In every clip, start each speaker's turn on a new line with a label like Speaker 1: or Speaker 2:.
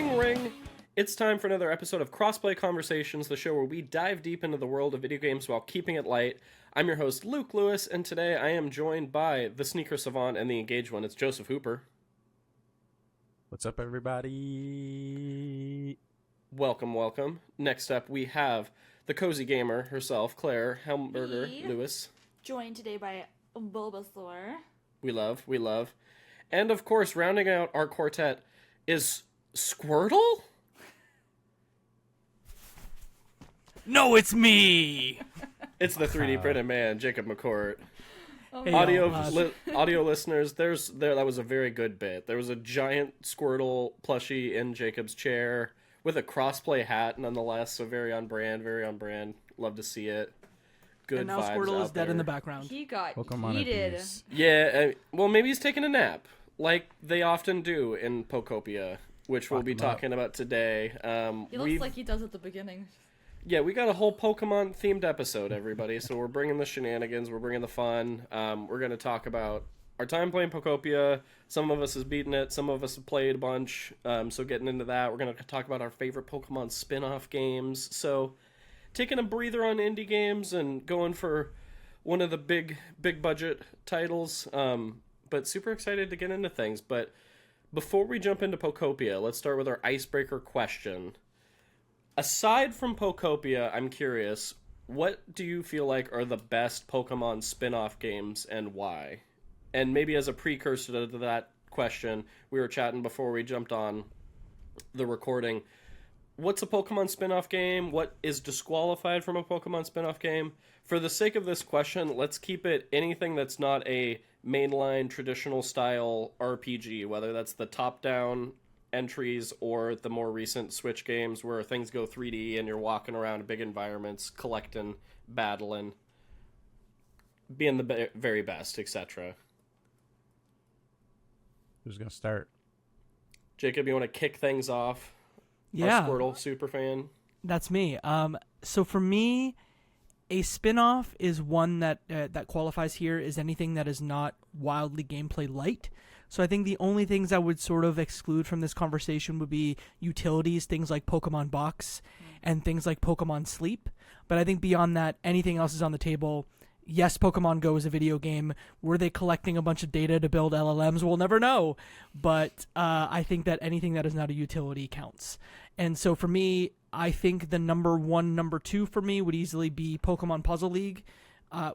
Speaker 1: Ring ring! It's time for another episode of Crossplay Conversations, the show where we dive deep into the world of video games while keeping it light. I'm your host, Luke Lewis, and today I am joined by the Sneaker Savant and the Engaged One. It's Joseph Hooper.
Speaker 2: What's up, everybody?
Speaker 1: Welcome, welcome. Next up, we have the Cozy Gamer herself, Claire Helmberger Lewis.
Speaker 3: Joined today by Bulbasaur.
Speaker 1: We love. And of course, rounding out our quartet is Squirtle?
Speaker 4: No, it's me!
Speaker 1: It's the 3D printed man, Jacob McCourt.
Speaker 3: Hey,
Speaker 1: Audio listeners, that was a very good bit. There was a giant Squirtle plushie in Jacob's chair with a crossplay hat, nonetheless, so very on brand. Love to see it. Good
Speaker 4: and now
Speaker 1: vibes
Speaker 4: Squirtle
Speaker 1: out
Speaker 4: is dead
Speaker 1: there.
Speaker 4: in the background.
Speaker 3: He got
Speaker 2: Pokemon
Speaker 3: heated.
Speaker 2: abuse.
Speaker 1: Yeah, well, maybe he's taking a nap, like they often do in Pokopia, which we'll be talking about today.
Speaker 3: He looks like he does at the beginning.
Speaker 1: Yeah, we got a whole Pokemon-themed episode, everybody, so we're bringing the shenanigans, we're bringing the fun. We're going to talk about our time playing Pokopia. Some of us has beaten it, some of us have played a bunch, so getting into that. We're going to talk about our favorite Pokemon spin-off games, so taking a breather on indie games and going for one of the big budget titles, but super excited to get into things. But before we jump into Pokopia, let's start with our icebreaker question. Aside from Pokopia, I'm curious, what do you feel like are the best Pokemon spin-off games and why? And maybe as a precursor to that question, we were chatting before we jumped on the recording. What's a Pokemon spin-off game? What is disqualified from a Pokemon spin-off game? For the sake of this question, let's keep it anything that's not a mainline traditional style RPG, whether that's the top-down entries or the more recent Switch games where things go 3D and you're walking around big environments, collecting, battling, being the very best, etc.
Speaker 2: Who's going to start?
Speaker 1: Jacob, you want to kick things off?
Speaker 4: Yeah.
Speaker 1: Our Squirtle superfan.
Speaker 4: That's me. So for me, a spin-off is one that qualifies here is anything that is not wildly gameplay light. So I think the only things I would sort of exclude from this conversation would be utilities, things like Pokemon Box and things like Pokemon Sleep. But I think beyond that, anything else is on the table. Yes, Pokemon Go is a video game. Were they collecting a bunch of data to build LLMs? We'll never know. But I think that anything that is not a utility counts. And so for me, I think the number one, number two for me would easily be Pokemon Puzzle League.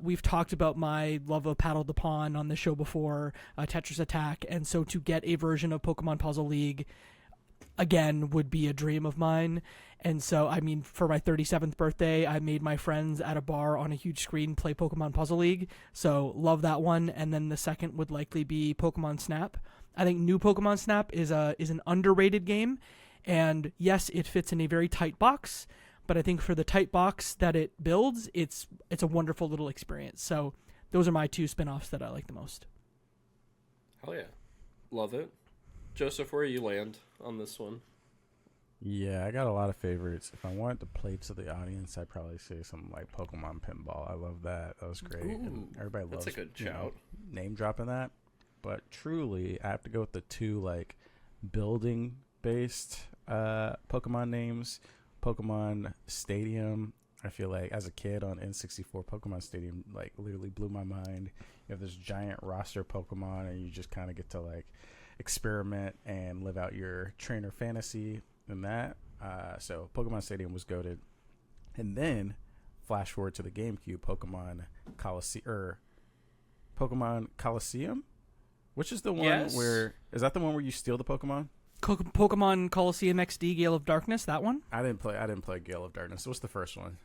Speaker 4: We've talked about my love of Paddle the Pond on the show before, Tetris Attack, and so to get a version of Pokemon Puzzle League, again, would be a dream of mine. And so, I mean, for my 37th birthday, I made my friends at a bar on a huge screen play Pokemon Puzzle League, so love that one. And then the second would likely be Pokemon Snap. I think new Pokemon Snap is an underrated game, and yes, it fits in a very tight box, but I think for the tight box that it builds, it's a wonderful little experience. So those are my two spin-offs that I like the most.
Speaker 1: Hell yeah. Love it. Joseph, where you land on this one?
Speaker 2: Yeah, I got a lot of favorites. If I wanted to play to the audience, I'd probably say something like Pokemon Pinball. I love that. That was great.
Speaker 1: Ooh,
Speaker 2: and everybody loves
Speaker 1: that's a good shout.
Speaker 2: Name dropping that. But truly, I have to go with the two like building-based Pokemon names. Pokemon Stadium, I feel like as a kid on N64, Pokemon Stadium like literally blew my mind. You have this giant roster of Pokemon and you just kind of get to like experiment and live out your trainer fantasy in that. So Pokemon Stadium was goated. And then flash forward to the GameCube, Pokemon Coliseum, which is the one where is that the one where you steal the Pokemon?
Speaker 4: Pokemon Coliseum XD Gale of Darkness, that one?
Speaker 2: I didn't play Gale of Darkness. What's the first one?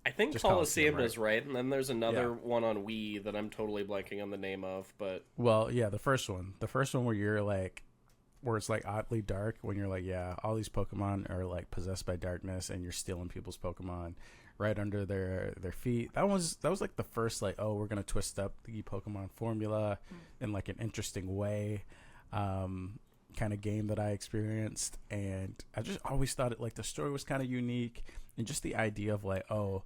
Speaker 1: I think
Speaker 2: Just
Speaker 1: Coliseum
Speaker 2: Coliseum,
Speaker 1: is right, and then there's another one on Wii that I'm totally blanking on the name of, but...
Speaker 2: Well, yeah, the first one where you're like, where it's like oddly dark, when you're like, yeah, all these Pokemon are like possessed by darkness, and you're stealing people's Pokemon right under their feet. That was like the first like, oh, we're gonna twist up the Pokemon formula in like an interesting way. Kind of game that I experienced, and I just always thought it like the story was kind of unique, and just the idea of like, oh,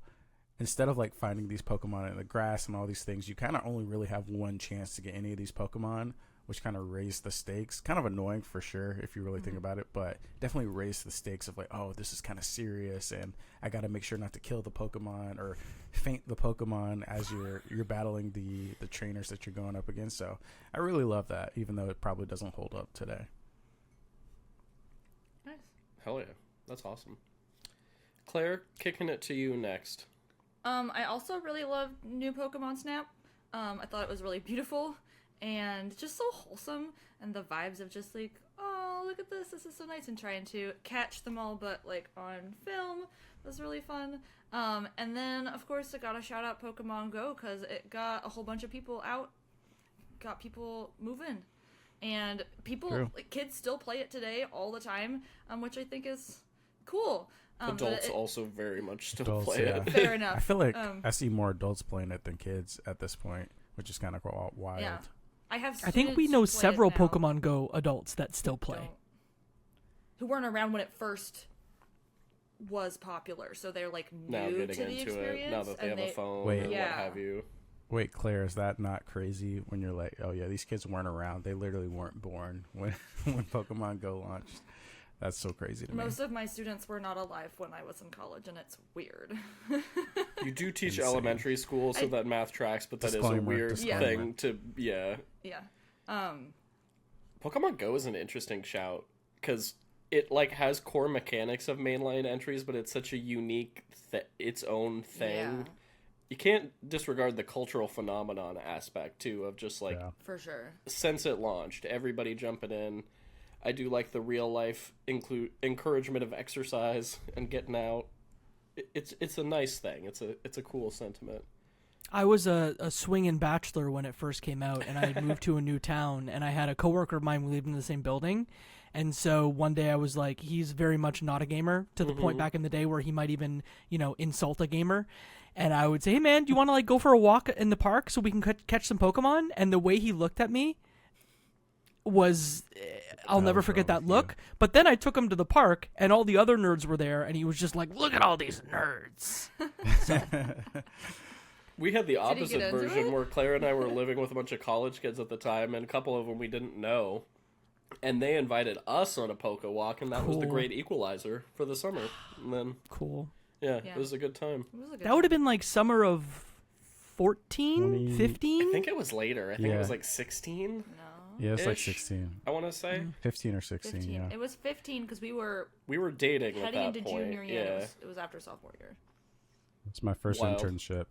Speaker 2: instead of like finding these Pokemon in the grass and all these things, you kind of only really have one chance to get any of these Pokemon which kind of raised the stakes. Kind of annoying for sure if you really think about it, but definitely raised the stakes of like, oh, this is kind of serious, and I got to make sure not to kill the Pokemon or faint the Pokemon as you're battling the trainers that you're going up against. So I really love that, even though it probably doesn't hold up today.
Speaker 3: Nice.
Speaker 1: Hell yeah, that's awesome. Claire, kicking it to you next.
Speaker 3: I also really loved new Pokemon Snap. I thought it was really beautiful and just so wholesome, and the vibes of just like, oh, look at this is so nice, and trying to catch them all, but like on film was really fun. And then of course I gotta shout out Pokemon Go, because it got a whole bunch of people out, got people moving, and like, kids still play it today all the time, which I think is cool.
Speaker 1: Adults also very much still play
Speaker 2: it.
Speaker 3: Fair enough.
Speaker 2: I feel like I see more adults playing it than kids at this point, which is kind of wild.
Speaker 3: Yeah. I
Speaker 4: think we know several Pokemon Go adults that still play.
Speaker 3: Who weren't around when it first was popular, so they're like
Speaker 1: now
Speaker 3: new
Speaker 1: getting
Speaker 3: to the
Speaker 1: into
Speaker 3: experience.
Speaker 1: it, now that they have a phone and what have you.
Speaker 2: Wait, Claire, is that not crazy when you're like, oh yeah, these kids weren't around. They literally weren't born when Pokemon Go launched. That's so crazy to me.
Speaker 3: Most of my students were not alive when I was in college, and it's weird.
Speaker 1: You do teach elementary school, so that math tracks, but that is a weird thing to,
Speaker 3: Yeah.
Speaker 1: Pokemon Go is an interesting shout, because it, like, has core mechanics of mainline entries, but it's such a unique, its own thing.
Speaker 3: Yeah.
Speaker 1: You can't disregard the cultural phenomenon aspect, too, of just, like...
Speaker 3: Yeah. For sure.
Speaker 1: Since it launched, everybody jumping in. I do like the real life encouragement of exercise and getting out. It's a nice thing. It's a cool sentiment.
Speaker 4: I was a swinging bachelor when it first came out, and I had moved to a new town, and I had a coworker of mine. We lived in the same building, and so one day I was like, he's very much not a gamer, to the point back in the day where he might even, insult a gamer. And I would say, hey man, do you want to like go for a walk in the park so we can catch some Pokemon? And the way he looked at me was, I'll never forget that look. But then I took him to the park, and all the other nerds were there, and he was just like, look at all these nerds.
Speaker 1: We had the opposite version where Claire and I were living with a bunch of college kids at the time, and a couple of them we didn't know. And they invited us on a Poke Walk, and that was the great equalizer for the summer. And then, yeah, it was a good time.
Speaker 4: That would have been like summer of 14, 15?
Speaker 1: I think it was later. I think it was like 16.
Speaker 3: No.
Speaker 2: Yeah, it's like 16.
Speaker 1: I want to say
Speaker 2: 15 or 16. 15. Yeah,
Speaker 3: it was 15 because we were
Speaker 1: dating
Speaker 3: heading
Speaker 1: at that
Speaker 3: into
Speaker 1: point.
Speaker 3: junior year.
Speaker 1: Yeah,
Speaker 3: It was after sophomore year.
Speaker 2: It's my first internship.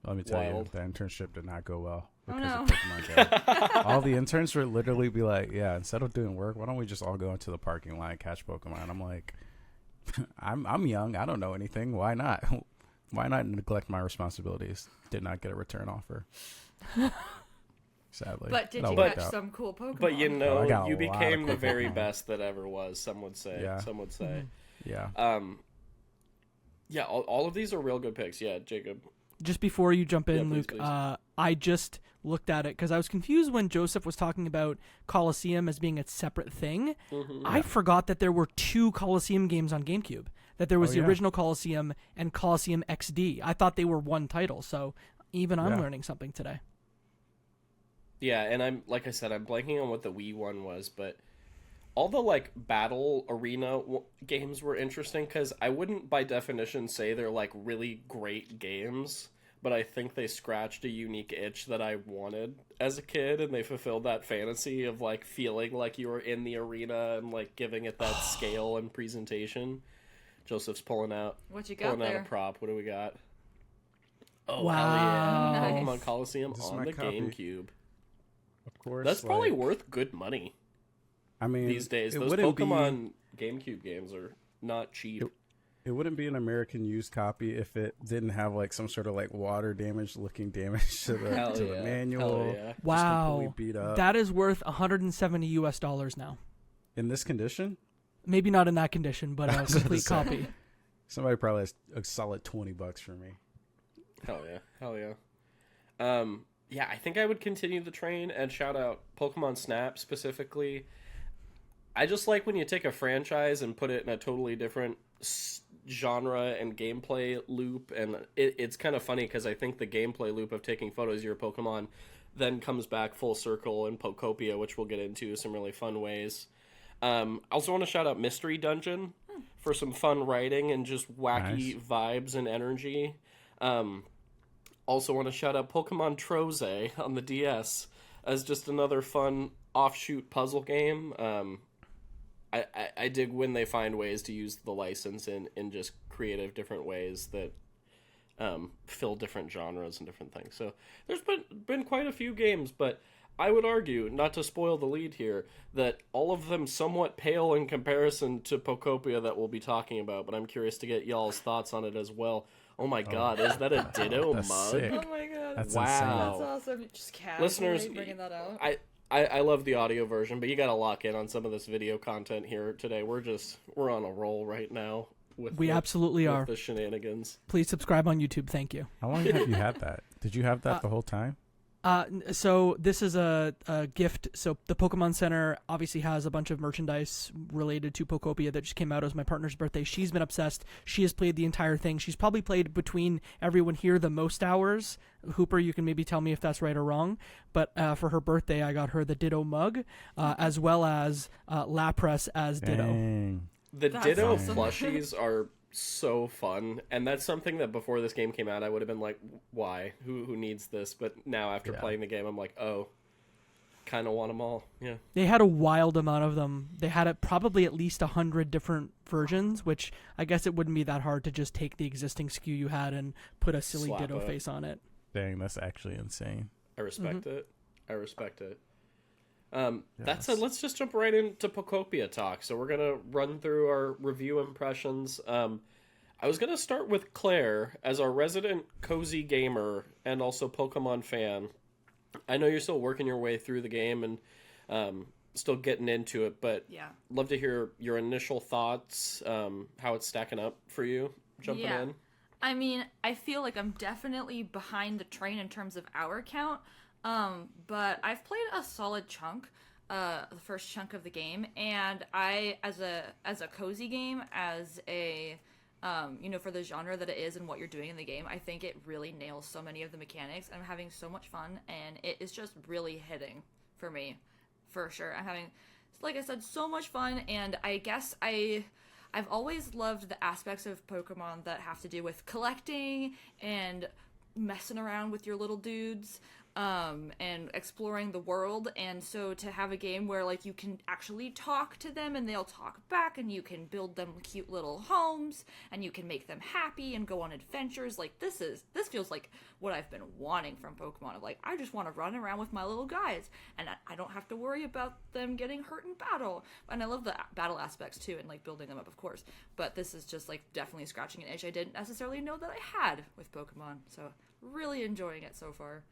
Speaker 2: Let me tell you, the internship did not go well because of Pokemon Go. All the interns would literally be like, "Yeah, instead of doing work, why don't we just all go into the parking lot and catch Pokemon?" I'm like, I'm young. I don't know anything. Why not? Why not neglect my responsibilities? Did not get a return offer. Sadly.
Speaker 3: But did you catch some cool Pokemon?
Speaker 1: But you became the very best that ever was, some would say. Yeah. Some would say.
Speaker 2: Yeah.
Speaker 1: Yeah, all of these are real good picks. Yeah, Jacob.
Speaker 4: Just before you jump in,
Speaker 1: please,
Speaker 4: Luke,
Speaker 1: please.
Speaker 4: I just looked at it because I was confused when Joseph was talking about Coliseum as being a separate thing. I forgot that there were 2 Coliseum games on GameCube. That there was the original Coliseum and Coliseum XD. I thought they were one title, so even I'm learning something today.
Speaker 1: Yeah, and I'm blanking on what the Wii one was, but all the like battle arena games were interesting because I wouldn't by definition say they're like really great games, but I think they scratched a unique itch that I wanted as a kid, and they fulfilled that fantasy of like feeling like you were in the arena and like giving it that scale and presentation. Joseph's pulling out a prop. What do we got? Oh,
Speaker 4: wow.
Speaker 1: Hell yeah.
Speaker 3: Nice.
Speaker 1: Pokemon Coliseum on the GameCube.
Speaker 2: Of course.
Speaker 1: That's probably worth good money.
Speaker 2: I mean,
Speaker 1: these days, those Pokemon GameCube games are not cheap.
Speaker 2: It wouldn't be an American used copy if it didn't have like some sort of like water damage looking damage to the manual.
Speaker 1: Hell yeah.
Speaker 4: Wow.
Speaker 2: Beat up.
Speaker 4: That is worth $170 now.
Speaker 2: In this condition?
Speaker 4: Maybe not in that condition, but a complete copy.
Speaker 2: Somebody probably has a solid $20 for me.
Speaker 1: Hell yeah. Yeah, I think I would continue the train and shout out Pokemon Snap specifically. I just like when you take a franchise and put it in a totally different genre and gameplay loop, and it's kind of funny because I think the gameplay loop of taking photos of your Pokemon then comes back full circle in Pokopia, which we'll get into some really fun ways. I also want to shout out Mystery Dungeon for some fun writing and just wacky vibes and energy. Also want to shout out Pokemon Troze on the DS as just another fun offshoot puzzle game. I dig when they find ways to use the license in just creative different ways that fill different genres and different things. So there's been quite a few games, but I would argue, not to spoil the lead here, that all of them somewhat pale in comparison to Pokopia that we'll be talking about, but I'm curious to get y'all's thoughts on it as well. Oh my god, is that a Ditto mug?
Speaker 2: Sick.
Speaker 3: Oh my god.
Speaker 2: That's
Speaker 1: Wow.
Speaker 3: That's awesome. Just casually
Speaker 1: Listeners,
Speaker 3: bringing that out.
Speaker 1: I love the audio version, but you gotta lock in on some of this video content here today. We're on a roll right now.
Speaker 4: We absolutely are.
Speaker 1: The shenanigans.
Speaker 4: Please subscribe on YouTube. Thank you.
Speaker 2: How long have you had that? Did you have that the whole time?
Speaker 4: So this is a gift. So the Pokemon Center obviously has a bunch of merchandise related to Pokopia that just came out as my partner's birthday. She's been obsessed. She has played the entire thing. She's probably played between everyone here the most hours. Hooper, you can maybe tell me if that's right or wrong. But for her birthday, I got her the Ditto mug, as well as Lapras as Ditto.
Speaker 2: Dang.
Speaker 1: The
Speaker 3: That's
Speaker 1: Ditto
Speaker 3: awesome.
Speaker 1: plushies are so fun, and that's something that before this game came out I would have been like, why, who needs this? But now after playing the game I'm like, oh, kind of want them all. Yeah,
Speaker 4: They had a wild amount of them. They had probably at least 100 different versions, which I guess it wouldn't be that hard to just take the existing SKU you had and put a silly
Speaker 1: Slap
Speaker 4: Ditto
Speaker 1: it.
Speaker 4: face on it.
Speaker 2: Dang, that's actually insane.
Speaker 1: I respect it. I respect it. That's
Speaker 2: Yes.
Speaker 1: it. Let's just jump right into Pokopia talk. So we're gonna run through our review impressions. I was gonna start with Claire as our resident cozy gamer and also Pokemon fan. I know you're still working your way through the game and still getting into it, but
Speaker 3: Yeah.
Speaker 1: love to hear your initial thoughts, how it's stacking up for you jumping
Speaker 3: Yeah.
Speaker 1: in.
Speaker 3: I mean, I feel like I'm definitely behind the train in terms of hour count, but I've played a solid chunk, the first chunk of the game, and I, as a cozy game, as a, for the genre that it is and what you're doing in the game, I think it really nails so many of the mechanics. I'm having so much fun, and it is just really hitting for me, for sure. I'm having, like I said, so much fun, and I guess I've always loved the aspects of Pokemon that have to do with collecting and messing around with your little dudes, and exploring the world. And so to have a game where like you can actually talk to them and they'll talk back, and you can build them cute little homes, and you can make them happy and go on adventures, like this feels like what I've been wanting from Pokemon. Of like, I just want to run around with my little guys, and I don't have to worry about them getting hurt in battle. And I love the battle aspects too, and like building them up, of course, but this is just like definitely scratching an itch I didn't necessarily know that I had with Pokemon. So really enjoying it so far.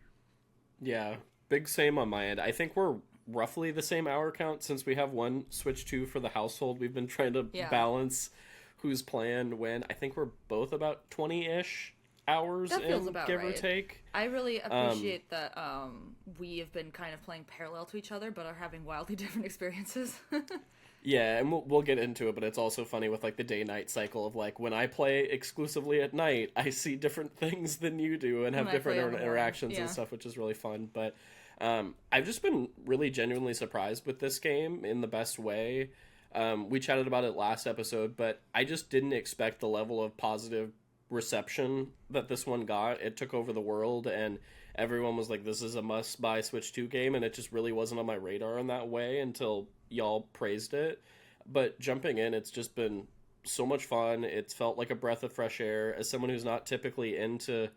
Speaker 1: Yeah, big same on my end. I think we're roughly the same hour count since we have one Switch 2 for the household. We've been trying to balance who's playing when. I think we're both about 20-ish hours
Speaker 3: That feels
Speaker 1: in,
Speaker 3: about
Speaker 1: give or
Speaker 3: right.
Speaker 1: take.
Speaker 3: I really appreciate that we have been kind of playing parallel to each other, but are having wildly different experiences.
Speaker 1: Yeah, and we'll get into it, but it's also funny with like the day-night cycle of like when I play exclusively at night, I see different things than you do and have
Speaker 3: When I play
Speaker 1: different
Speaker 3: on the morning,
Speaker 1: interactions and
Speaker 3: yeah.
Speaker 1: stuff, which is really fun. But I've just been really genuinely surprised with this game in the best way. We chatted about it last episode, but I just didn't expect the level of positive reception that this one got. It took over the world, and everyone was like, this is a must-buy Switch 2 game, and it just really wasn't on my radar in that way until y'all praised it. But jumping in, it's just been so much fun. It's felt like a breath of fresh air. As someone who's not typically into...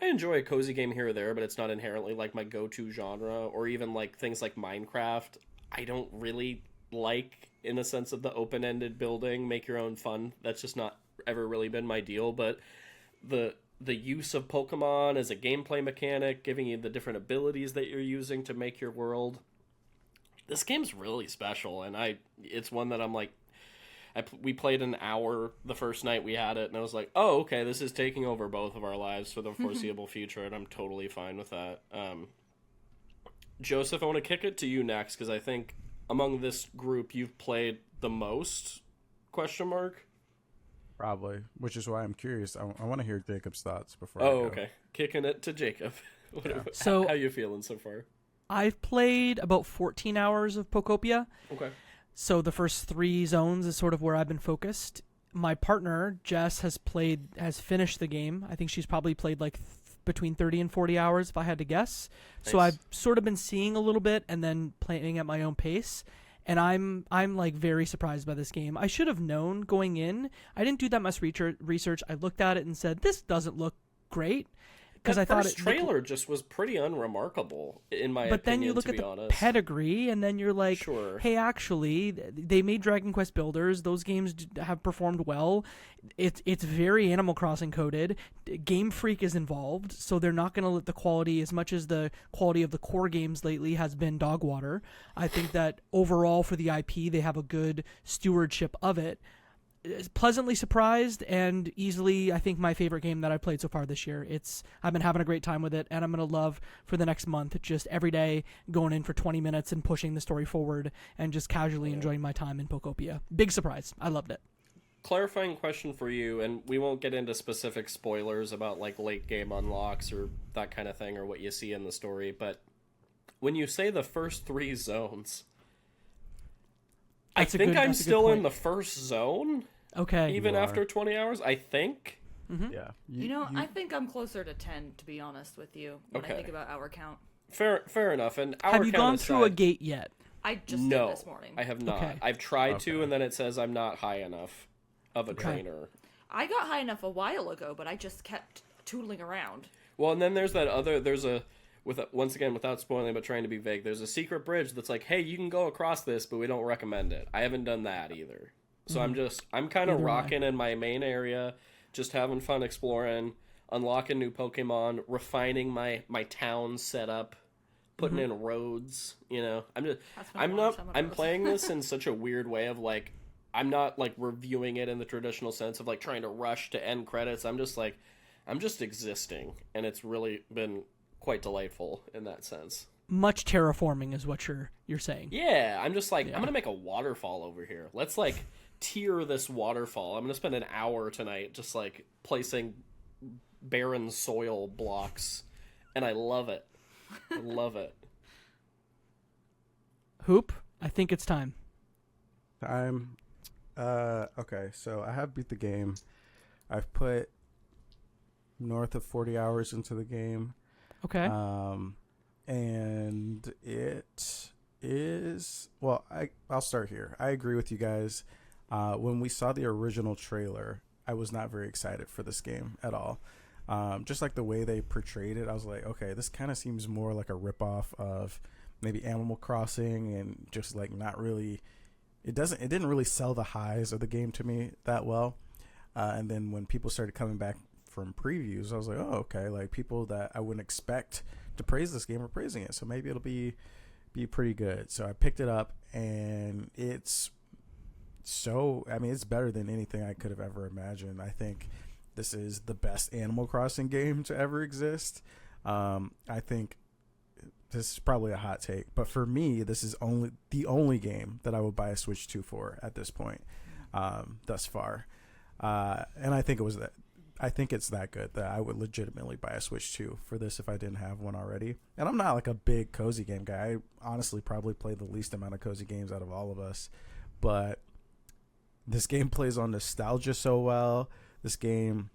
Speaker 1: I enjoy a cozy game here or there, but it's not inherently like my go-to genre, or even like things like Minecraft. I don't really like, in a sense of the open-ended building, make your own fun. That's just not ever really been my deal. But the use of Pokemon as a gameplay mechanic, giving you the different abilities that you're using to make your world, this game's really special. And it's one that I'm like, we played an hour the first night we had it, and I was like, oh, okay, this is taking over both of our lives for the foreseeable future, and I'm totally fine with that. Joseph, I want to kick it to you next, because I think among this group you've played the most, ?
Speaker 2: Probably, which is why I'm curious. I want to hear Jacob's thoughts before.
Speaker 1: Oh,
Speaker 2: I go.
Speaker 1: okay. Kicking it to Jacob.
Speaker 4: So
Speaker 1: how you feeling so far?
Speaker 4: I've played about 14 hours of Pokopia.
Speaker 1: Okay.
Speaker 4: So the first 3 zones is sort of where I've been focused. My partner, Jess, has finished the game. I think she's probably played like between 30 and 40 hours, if I had to guess.
Speaker 1: Nice.
Speaker 4: So I've sort of been seeing a little bit and then playing at my own pace. And I'm like very surprised by this game. I should have known going in. I didn't do that much research. I looked at it and said, this doesn't look great. Because I thought
Speaker 1: first trailer just was pretty unremarkable, in my opinion.
Speaker 4: But then you look at the pedigree, and then you're like,
Speaker 1: sure.
Speaker 4: Hey, actually, they made Dragon Quest Builders. Those games have performed well. It's very Animal Crossing coded. Game Freak is involved, so they're not going to let the quality, as much as the quality of the core games lately has been dog water. I think that overall for the IP, they have a good stewardship of it. Pleasantly surprised, and easily I think my favorite game that I've played so far this year. I've been having a great time with it, and I'm going to love for the next month just every day going in for 20 minutes and pushing the story forward and just casually enjoying my time in Pokopia. Big surprise. I loved it.
Speaker 1: Clarifying question for you, and we won't get into specific spoilers about like late game unlocks or that kind of thing or what you see in the story, but when you say the first 3 zones, I think I'm still in the first zone.
Speaker 4: Okay.
Speaker 1: Even after 20 hours, I think.
Speaker 4: Mm-hmm.
Speaker 2: Yeah.
Speaker 3: I think I'm closer to 10, to be honest with you, when I think about hour count.
Speaker 1: Fair enough. And hour
Speaker 4: have you
Speaker 1: count
Speaker 4: gone
Speaker 1: aside,
Speaker 4: through a gate yet?
Speaker 3: I just did this morning.
Speaker 1: I have not.
Speaker 4: Okay.
Speaker 1: I've tried to, and then it says I'm not high enough of a trainer.
Speaker 3: I got high enough a while ago, but I just kept tootling around.
Speaker 1: Well, and then there's once again, without spoiling, but trying to be vague, there's a secret bridge that's like, hey, you can go across this, but we don't recommend it. I haven't done that either. So I'm kind of rocking in my main area, just having fun exploring, unlocking new Pokemon, refining my town setup, putting in roads, I'm playing this in such a weird way of like, I'm not like reviewing it in the traditional sense of like trying to rush to end credits. I'm just existing, and it's really been quite delightful in that sense.
Speaker 4: Much terraforming is what you're saying.
Speaker 1: Yeah, I'm just like, I'm going to make a waterfall over here. Let's like tier this waterfall. I'm going to spend an hour tonight just like placing barren soil blocks, and I love it. I love it.
Speaker 4: Hoop, I think it's time.
Speaker 2: Okay, so I have beat the game. I've put north of 40 hours into the game.
Speaker 4: Okay.
Speaker 2: And it is, well, I'll start here. I agree with you guys. When we saw the original trailer, I was not very excited for this game at all. Just like the way they portrayed it, I was like, okay, this kind of seems more like a ripoff of maybe Animal Crossing, and just like not really, it didn't really sell the highs of the game to me that well. And then when people started coming back from previews, I was like, oh, okay, like people that I wouldn't expect to praise this game are praising it, so maybe it'll be pretty good. So I picked it up, and it's better than anything I could have ever imagined. I think this is the best Animal Crossing game to ever exist. I think this is probably a hot take, but for me, this is the only game that I would buy a Switch 2 for at this point, thus far. And I think it's that good that I would legitimately buy a Switch 2 for this if I didn't have one already. And I'm not like a big cozy game guy. I honestly probably play the least amount of cozy games out of all of us. But this game plays on nostalgia so well. This game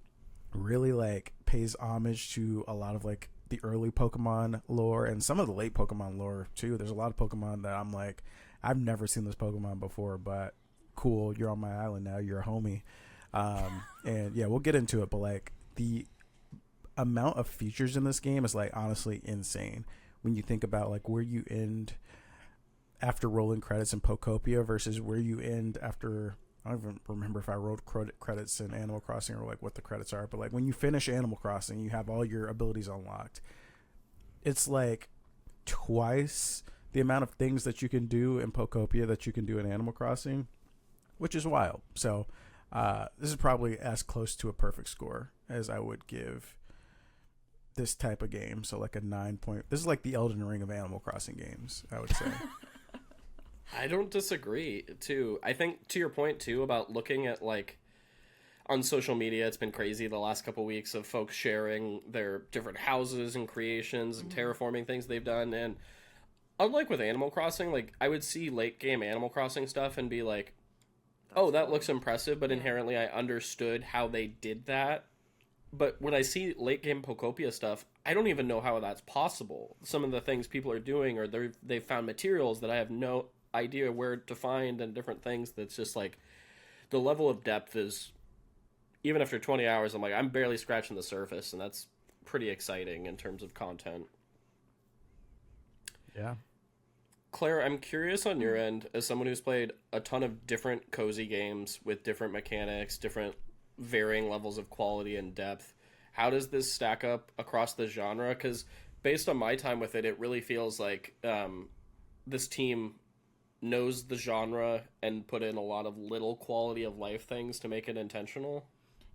Speaker 2: really like pays homage to a lot of like the early Pokemon lore and some of the late Pokemon lore too. There's a lot of Pokemon that I'm like, I've never seen this Pokemon before, but cool, you're on my island now, you're a homie. And yeah, we'll get into it, but like the amount of features in this game is like honestly insane when you think about like where you end after rolling credits in Pokopia versus where you end after, I don't even remember if I rolled credits in Animal Crossing or like what the credits are, but like when you finish Animal Crossing, you have all your abilities unlocked. It's like twice the amount of things that you can do in Pokopia that you can do in Animal Crossing, which is wild. So this is probably as close to a perfect score as I would give this type of game. So like a 9 point. This is like the Elden Ring of Animal Crossing games, I would say.
Speaker 1: I don't disagree, too. I think to your point, too, about looking at like on social media, it's been crazy the last couple weeks of folks sharing their different houses and creations and terraforming things they've done. And unlike with Animal Crossing, like, I would see late game Animal Crossing stuff and be like, oh, that looks impressive, but inherently I understood how they did that. But when I see late game Pokopia stuff, I don't even know how that's possible. Some of the things people are doing, or they've found materials that I have no idea where to find, and different things that's just like, the level of depth is, even after 20 hours, I'm like, I'm barely scratching the surface, and that's pretty exciting in terms of content.
Speaker 2: Yeah.
Speaker 1: Claire, I'm curious on your end, as someone who's played a ton of different cozy games with different mechanics, different varying levels of quality and depth, how does this stack up across the genre? Because based on my time with it, it really feels like this team knows the genre and put in a lot of little quality of life things to make it intentional.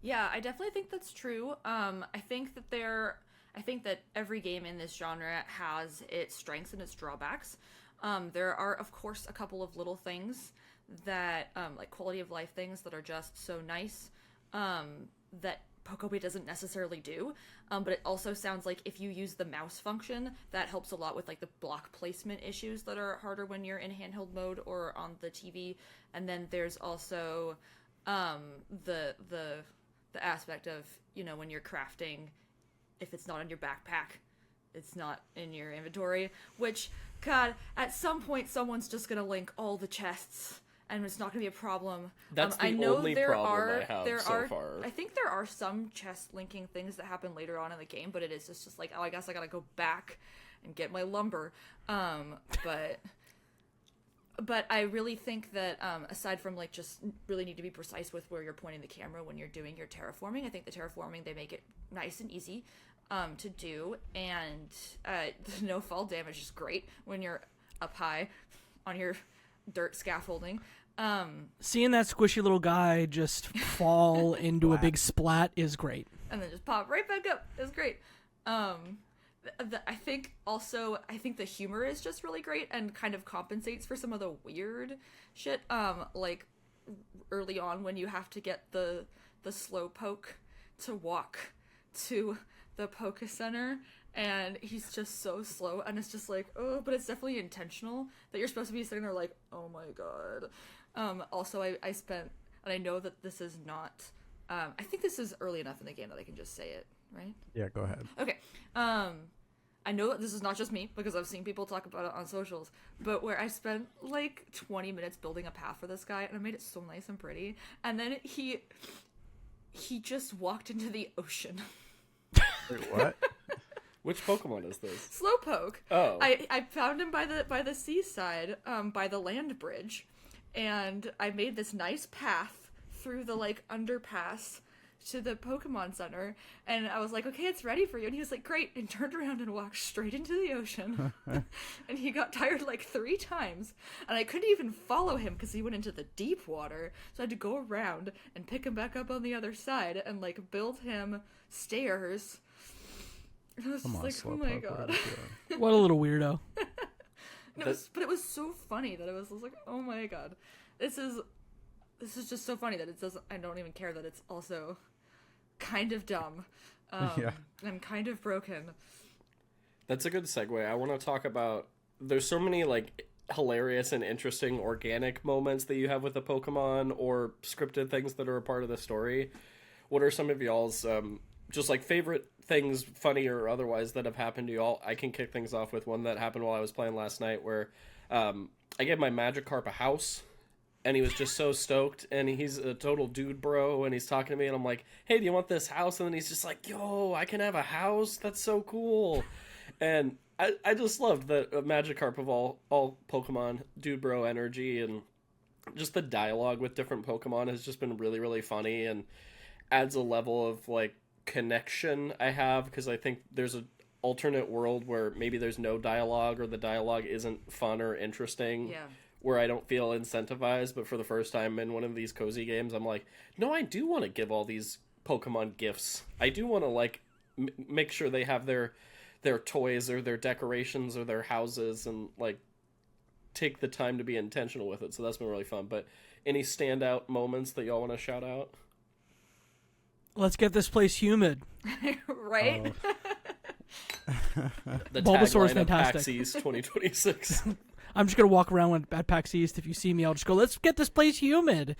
Speaker 3: Yeah, I definitely think that's true. I think that every game in this genre has its strengths and its drawbacks. There are, of course, a couple of little things that, like quality of life things that are just so nice, that Pokopia doesn't necessarily do. But it also sounds like if you use the mouse function, that helps a lot with like the block placement issues that are harder when you're in handheld mode or on the TV. And then there's also the aspect of, you know, when you're crafting, if it's not in your backpack, it's not in your inventory, which, God, at some point someone's just gonna link all the chests and it's not gonna be a problem.
Speaker 1: That's the only problem I have so far.
Speaker 3: I think there are some chest linking things that happen later on in the game, but it is just like, oh, I guess I gotta go back and get my lumber. But I really think that, aside from like just really need to be precise with where you're pointing the camera when you're doing your terraforming, I think the terraforming, they make it nice and easy to do, and the no fall damage is great when you're up high on your dirt scaffolding.
Speaker 4: Seeing that squishy little guy just fall into a big splat is great.
Speaker 3: And then just pop right back up is great. I think the humor is just really great and kind of compensates for some of the weird shit. Like early on when you have to get the slow poke to walk to the Poke Center, and he's just so slow, and it's just like, oh, but it's definitely intentional that you're supposed to be sitting there like, oh my god. Also, I spent, and I know that this is not, I think this is early enough in the game that I can just say it, right?
Speaker 2: Yeah, go ahead.
Speaker 3: Okay. I know that this is not just me, because I've seen people talk about it on socials, but where I spent like 20 minutes building a path for this guy, and I made it so nice and pretty, and then he just walked into the ocean.
Speaker 2: Wait, what?
Speaker 1: Which Pokemon is this?
Speaker 3: Slowpoke.
Speaker 1: Oh.
Speaker 3: I found him by the seaside, by the land bridge, and I made this nice path through the like underpass to the Pokemon Center, and I was like, okay, it's ready for you, and he was like, great, and turned around and walked straight into the ocean. And he got tired like 3 times, and I couldn't even follow him because he went into the deep water, so I had to go around and pick him back up on the other side and like build him stairs. And I was just like, oh my god.
Speaker 4: What a little weirdo.
Speaker 3: But it was so funny that I was like, oh my god, this is just so funny that it doesn't. I don't even care that it's also kind of dumb.
Speaker 2: Yeah.
Speaker 3: And kind of broken.
Speaker 1: That's a good segue. I want to talk about, there's so many like hilarious and interesting organic moments that you have with the Pokemon, or scripted things that are a part of the story. What are some of y'all's just like favorite things, funny or otherwise, that have happened to y'all? I can kick things off with one that happened while I was playing last night, where I gave my Magikarp a house, and he was just so stoked, and he's a total dude bro, and he's talking to me, and I'm like, hey, do you want this house? And then he's just like, yo, I can have a house? That's so cool. And I just loved that Magikarp of all Pokemon, dude bro energy, and just the dialogue with different Pokemon has just been really, really funny, and adds a level of like connection I have, because I think there's an alternate world where maybe there's no dialogue, or the dialogue isn't fun or interesting.
Speaker 3: Yeah.
Speaker 1: Where I don't feel incentivized, but for the first time in one of these cozy games, I'm like, no, I do want to give all these Pokemon gifts. I do want to like make sure they have their toys or their decorations or their houses, and like take the time to be intentional with it. So that's been really fun. But any standout moments that y'all want to shout out?
Speaker 4: Let's get this place humid.
Speaker 3: Right?
Speaker 1: The
Speaker 4: Bulbasaur's
Speaker 1: tagline of
Speaker 4: fantastic.
Speaker 1: PAX East 2026.
Speaker 4: I'm just gonna walk around at PAX East. If you see me, I'll just go, "Let's get this place humid,"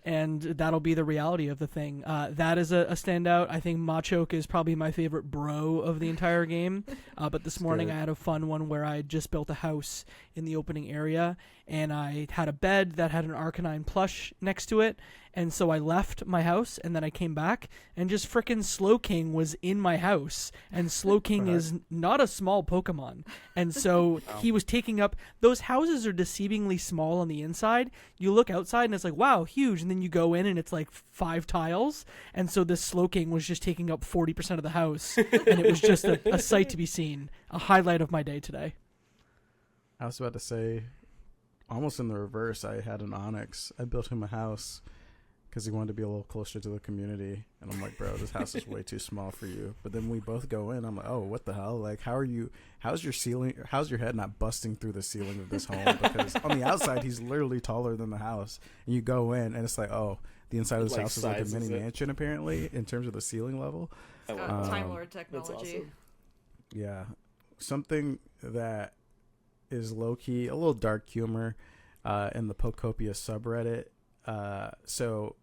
Speaker 4: and that'll be the reality of the thing. That is a standout. I think Machoke is probably my favorite bro of the entire game. But this morning I had a fun one where I just built a house in the opening area, and I had a bed that had an Arcanine plush next to it. And so I left my house, and then I came back, and just frickin' Slowking was in my house. And Slowking is not a small Pokemon. And so he was taking up... Those houses are deceivingly small on the inside. You look outside, and it's like, wow, huge. And then you go in, and it's like 5 tiles. And so this Slowking was just taking up 40% of the house. And it was just a sight to be seen. A highlight of my day today.
Speaker 2: I was about to say, almost in the reverse, I had an Onyx. I built him a house because he wanted to be a little closer to the community. And I'm like, bro, this house is way too small for you. But then we both go in. I'm like, oh, what the hell? Like, how's your head not busting through the ceiling of this home? Because on the outside, he's literally taller than the house. And you go in, and it's like, oh, the inside of this house is like a mini mansion, apparently, in terms of the ceiling level.
Speaker 3: It's got Time Lord technology.
Speaker 1: That's awesome.
Speaker 2: Yeah. Something that is low-key, a little dark humor in the Pokopia subreddit. So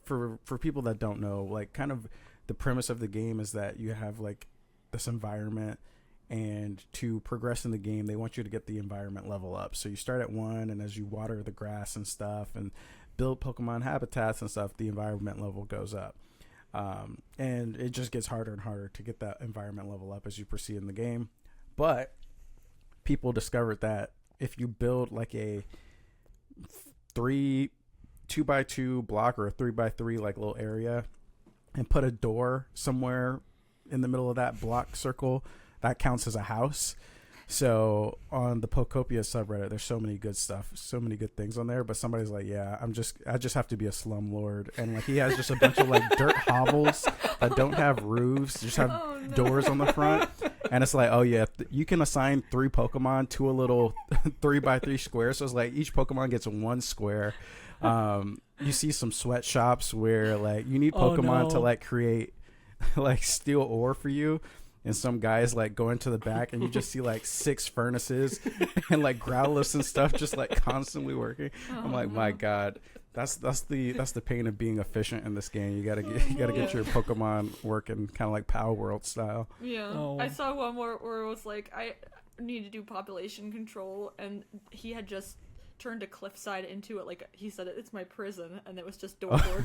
Speaker 2: for people that don't know, like, kind of the premise of the game is that you have like this environment, and to progress in the game they want you to get the environment level up. So you start at 1, and as you water the grass and stuff and build Pokemon habitats and stuff, the environment level goes up. And it just gets harder and harder to get that environment level up as you proceed in the game. But people discovered that if you build like a 2x2 block or a 3x3 like little area and put a door somewhere in the middle of that block circle, that counts as a house. So on the Pokopia subreddit, there's so many good stuff, so many good things on there. But somebody's like, yeah, I just have to be a slumlord, and like he has just a bunch of like dirt hovels that don't have roofs, just have doors on the front. And it's like, oh yeah, you can assign 3 Pokemon to a little 3x3 square. So it's like each Pokemon gets 1 square. You see some sweatshops where like you need Pokemon to like create like steel ore for you. And some guys like go into the back, and you just see like 6 furnaces and like Growlithe and stuff just like constantly working. I'm like, my God, that's the pain of being efficient in this game. You gotta get your Pokemon working kind of like Power World style.
Speaker 3: Yeah, I saw one where it was like I need to do population control, and he had just turned a cliffside into it. Like he said, it's my prison, and it was just door. Oh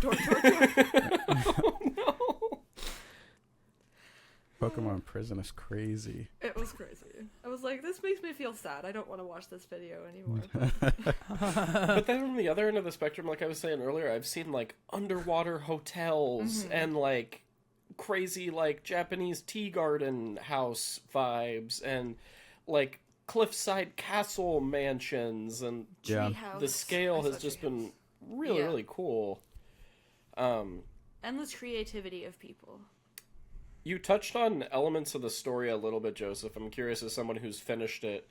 Speaker 3: no.
Speaker 2: Pokemon Prison is crazy.
Speaker 3: It was crazy. I was like, this makes me feel sad. I don't want to watch this video anymore.
Speaker 1: But then on the other end of the spectrum, like I was saying earlier, I've seen like underwater hotels and like crazy like Japanese tea garden house vibes and like cliffside castle mansions, and the scale has just been really cool.
Speaker 3: Endless creativity of people.
Speaker 1: You touched on elements of the story a little bit, Joseph. I'm curious, as someone who's finished it,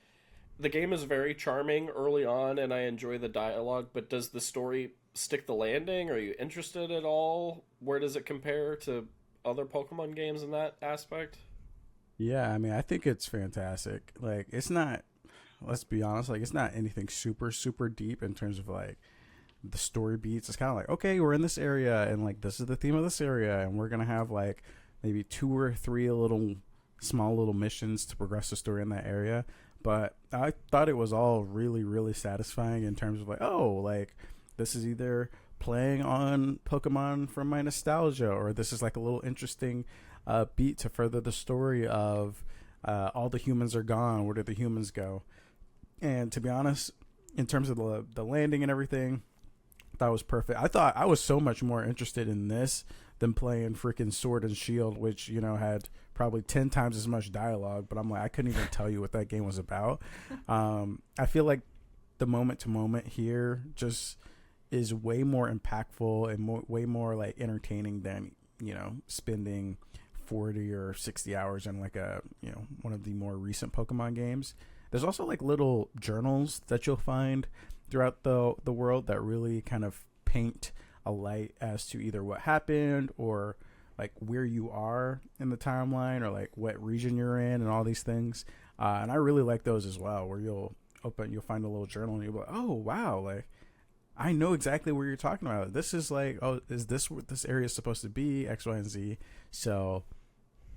Speaker 1: the game is very charming early on, and I enjoy the dialogue, but does the story stick the landing? Are you interested at all? Where does it compare to other Pokemon games in that aspect?
Speaker 2: Yeah, I mean, I think it's fantastic. Like, it's not, let's be honest, like, it's not anything super, super deep in terms of, like, the story beats. It's kind of like, okay, we're in this area, and, like, this is the theme of this area, and we're going to have, like, maybe 2 or 3 small little missions to progress the story in that area. But I thought it was all really, really satisfying in terms of like, oh, like this is either playing on Pokemon from my nostalgia, or this is like a little interesting beat to further the story of all the humans are gone. Where did the humans go? And to be honest, in terms of the landing and everything, that was perfect. I thought I was so much more interested in this than playing freaking Sword and Shield, which, you know, had probably 10 times as much dialogue, but I'm like, I couldn't even tell you what that game was about. I feel like the moment to moment here just is way more impactful and way more like entertaining than, you know, spending 40 or 60 hours in like a, you know, one of the more recent Pokemon games. There's also like little journals that you'll find throughout the world that really kind of paint a light as to either what happened or like where you are in the timeline or like what region you're in and all these things. And I really like those as well, where you'll find a little journal and you'll be like, oh wow, like I know exactly where you're talking about. This is like, oh, is this what this area is supposed to be? X, Y, and Z. So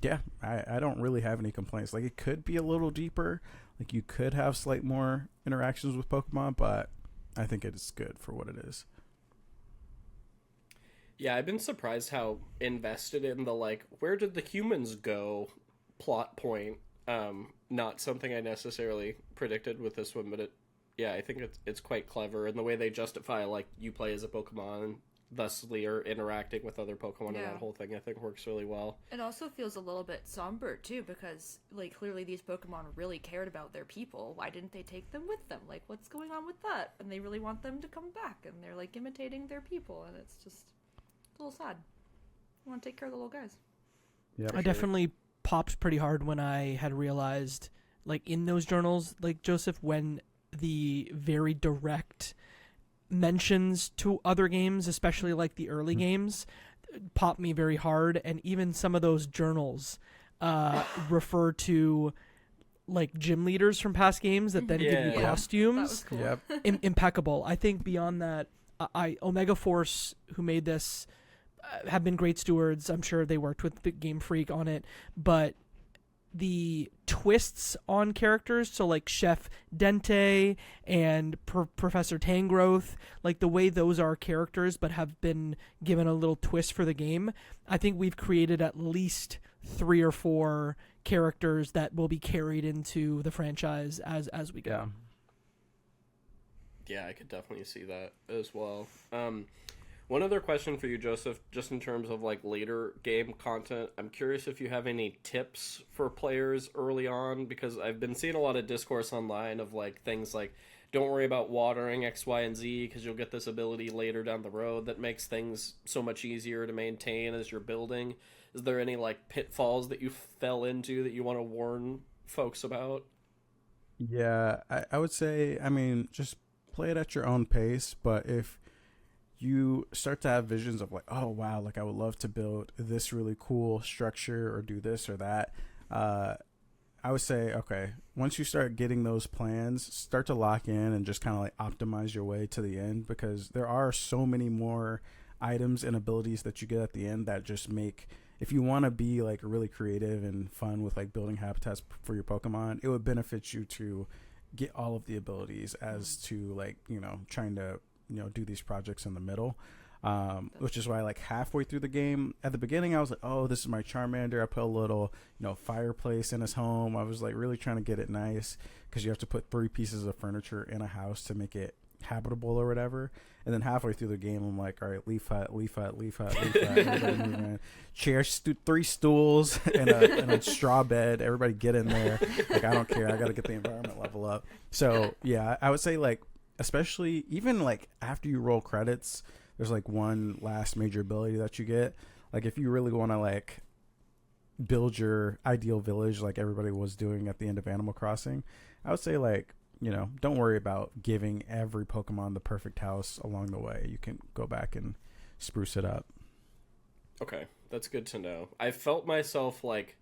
Speaker 2: yeah, I don't really have any complaints. Like, it could be a little deeper. Like, you could have slight more interactions with Pokemon, but I think it is good for what it is.
Speaker 1: Yeah, I've been surprised how invested in the, like, where did the humans go plot point. Not something I necessarily predicted with this one, but I think it's quite clever. And the way they justify, like, you play as a Pokemon, thusly are interacting with other Pokemon, and that whole thing I think works really well.
Speaker 3: It also feels a little bit somber too, because like clearly these Pokemon really cared about their people. Why didn't they take them with them? Like, what's going on with that? And they really want them to come back, and they're like imitating their people, and it's just a little sad. I want to take care of the little guys.
Speaker 2: Yeah,
Speaker 4: I definitely popped pretty hard when I had realized, like, in those journals, like Joseph, when the very direct mentions to other games, especially like the early games, popped me very hard. And even some of those journals refer to like gym leaders from past games that then give you costumes.
Speaker 3: That was cool.
Speaker 4: Impeccable. I think beyond that, Omega Force, who made this, have been great stewards. I'm sure they worked with the Game Freak on it, but the twists on characters, so like Chef Dente and Professor Tangrowth, like the way those are characters but have been given a little twist for the game, I think we've created at least 3 or 4 characters that will be carried into the franchise as we go.
Speaker 1: Yeah, I could definitely see that as well. One other question for you, Joseph, just in terms of like later game content. I'm curious if you have any tips for players early on, because I've been seeing a lot of discourse online of like things like, don't worry about watering X, Y, and Z because you'll get this ability later down the road that makes things so much easier to maintain as you're building. Is there any like pitfalls that you fell into that you want to warn folks about?
Speaker 2: Yeah, I would say, I mean, just play it at your own pace, but if you start to have visions of like, oh wow, like I would love to build this really cool structure or do this or that, I would say, okay, once you start getting those plans, start to lock in and just kind of like optimize your way to the end, because there are so many more items and abilities that you get at the end that just make, if you want to be like really creative and fun with like building habitats for your Pokemon, it would benefit you to get all of the abilities as to like, you know, trying to, you know, do these projects in the middle, which is why like halfway through the game, at the beginning I was like, oh, this is my Charmander, I put a little, you know, fireplace in his home. I was like really trying to get it nice, because you have to put 3 pieces of furniture in a house to make it habitable or whatever. And then halfway through the game I'm like, all right, leaf hut, chairs, 3 stools and a straw bed, everybody get in there. Like, I don't care, I gotta get the environment level up. So yeah, I would say like, especially even like after you roll credits, there's like one last major ability that you get. Like if you really want to like build your ideal village like everybody was doing at the end of Animal Crossing, I would say like, you know, don't worry about giving every Pokemon the perfect house along the way. You can go back and spruce it up.
Speaker 1: Okay, that's good to know. I felt myself like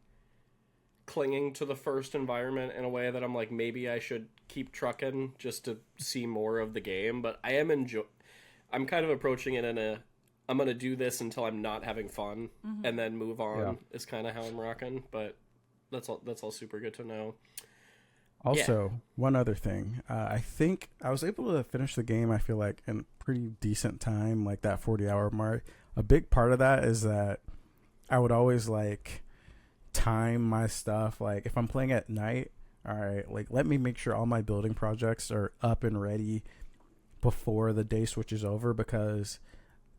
Speaker 1: clinging to the first environment in a way that I'm like, maybe I should keep trucking just to see more of the game, but I am I'm kind of approaching it in a, I'm gonna do this until I'm not having fun and then move on is kind of how I'm rocking. But that's all super good to know.
Speaker 2: Also, one other thing, I think I was able to finish the game, I feel like, in pretty decent time, like that 40-hour mark. A big part of that is that I would always like time my stuff. Like if I'm playing at night, all right, like let me make sure all my building projects are up and ready before the day switches over, because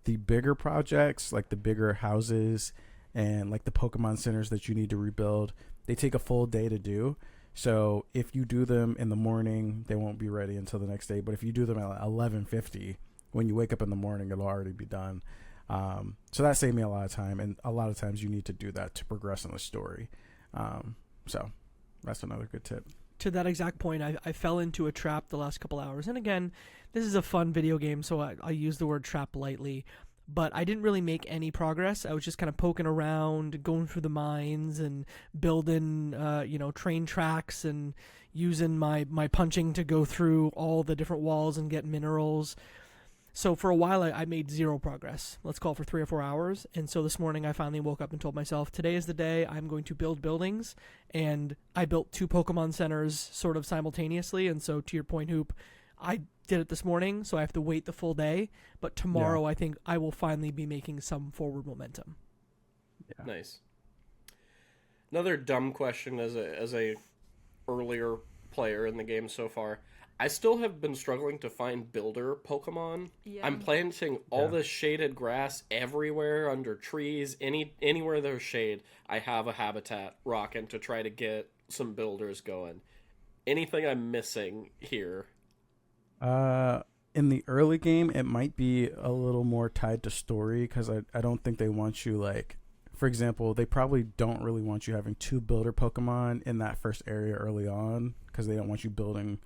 Speaker 2: the bigger projects, like the bigger houses and like the Pokemon centers that you need to rebuild, they take a full day to do. So if you do them in the morning, they won't be ready until the next day. But if you do them at 11:50, when you wake up in the morning, it'll already be done. So that saved me a lot of time, and a lot of times you need to do that to progress in the story. So that's another good tip.
Speaker 4: To that exact point, I fell into a trap the last couple hours. And again, this is a fun video game, so I use the word trap lightly. but I didn't really make any progress. I was just kind of poking around, going through the mines and building, train tracks and using my punching to go through all the different walls and get minerals. So for a while, I made zero progress. Let's call it for 3 or 4 hours. And so this morning, I finally woke up and told myself, today is the day I'm going to build buildings. And I built 2 Pokemon centers sort of simultaneously. And so to your point, Hoop, I did it this morning, so I have to wait the full day. But tomorrow, I think I will finally be making some forward momentum.
Speaker 1: Yeah. Nice. Another dumb question as a earlier player in the game so far. I still have been struggling to find builder Pokemon. Yeah. I'm planting all this shaded grass everywhere, under trees, anywhere there's shade. I have a habitat rocking to try to get some builders going. Anything I'm missing here?
Speaker 2: In the early game, it might be a little more tied to story, because I don't think they want you, like, for example, they probably don't really want you having 2 builder Pokemon in that first area early on, because they don't want you building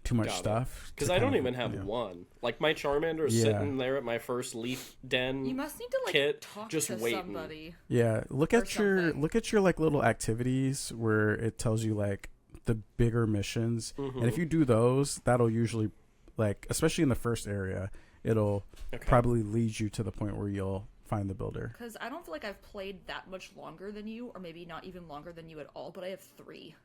Speaker 2: too much stuff.
Speaker 1: Because I don't even have one. Like, my Charmander is sitting there at my first leaf den.
Speaker 3: You must need to kit, talk
Speaker 1: just
Speaker 3: to
Speaker 1: waiting.
Speaker 3: somebody.
Speaker 2: Yeah, look at your like little activities where it tells you like the bigger missions, and if you do those, that'll usually, like, especially in the first area, it'll probably lead you to the point where you'll find the builder.
Speaker 3: Because I don't feel like I've played that much longer than you, or maybe not even longer than you at all, but I have 3.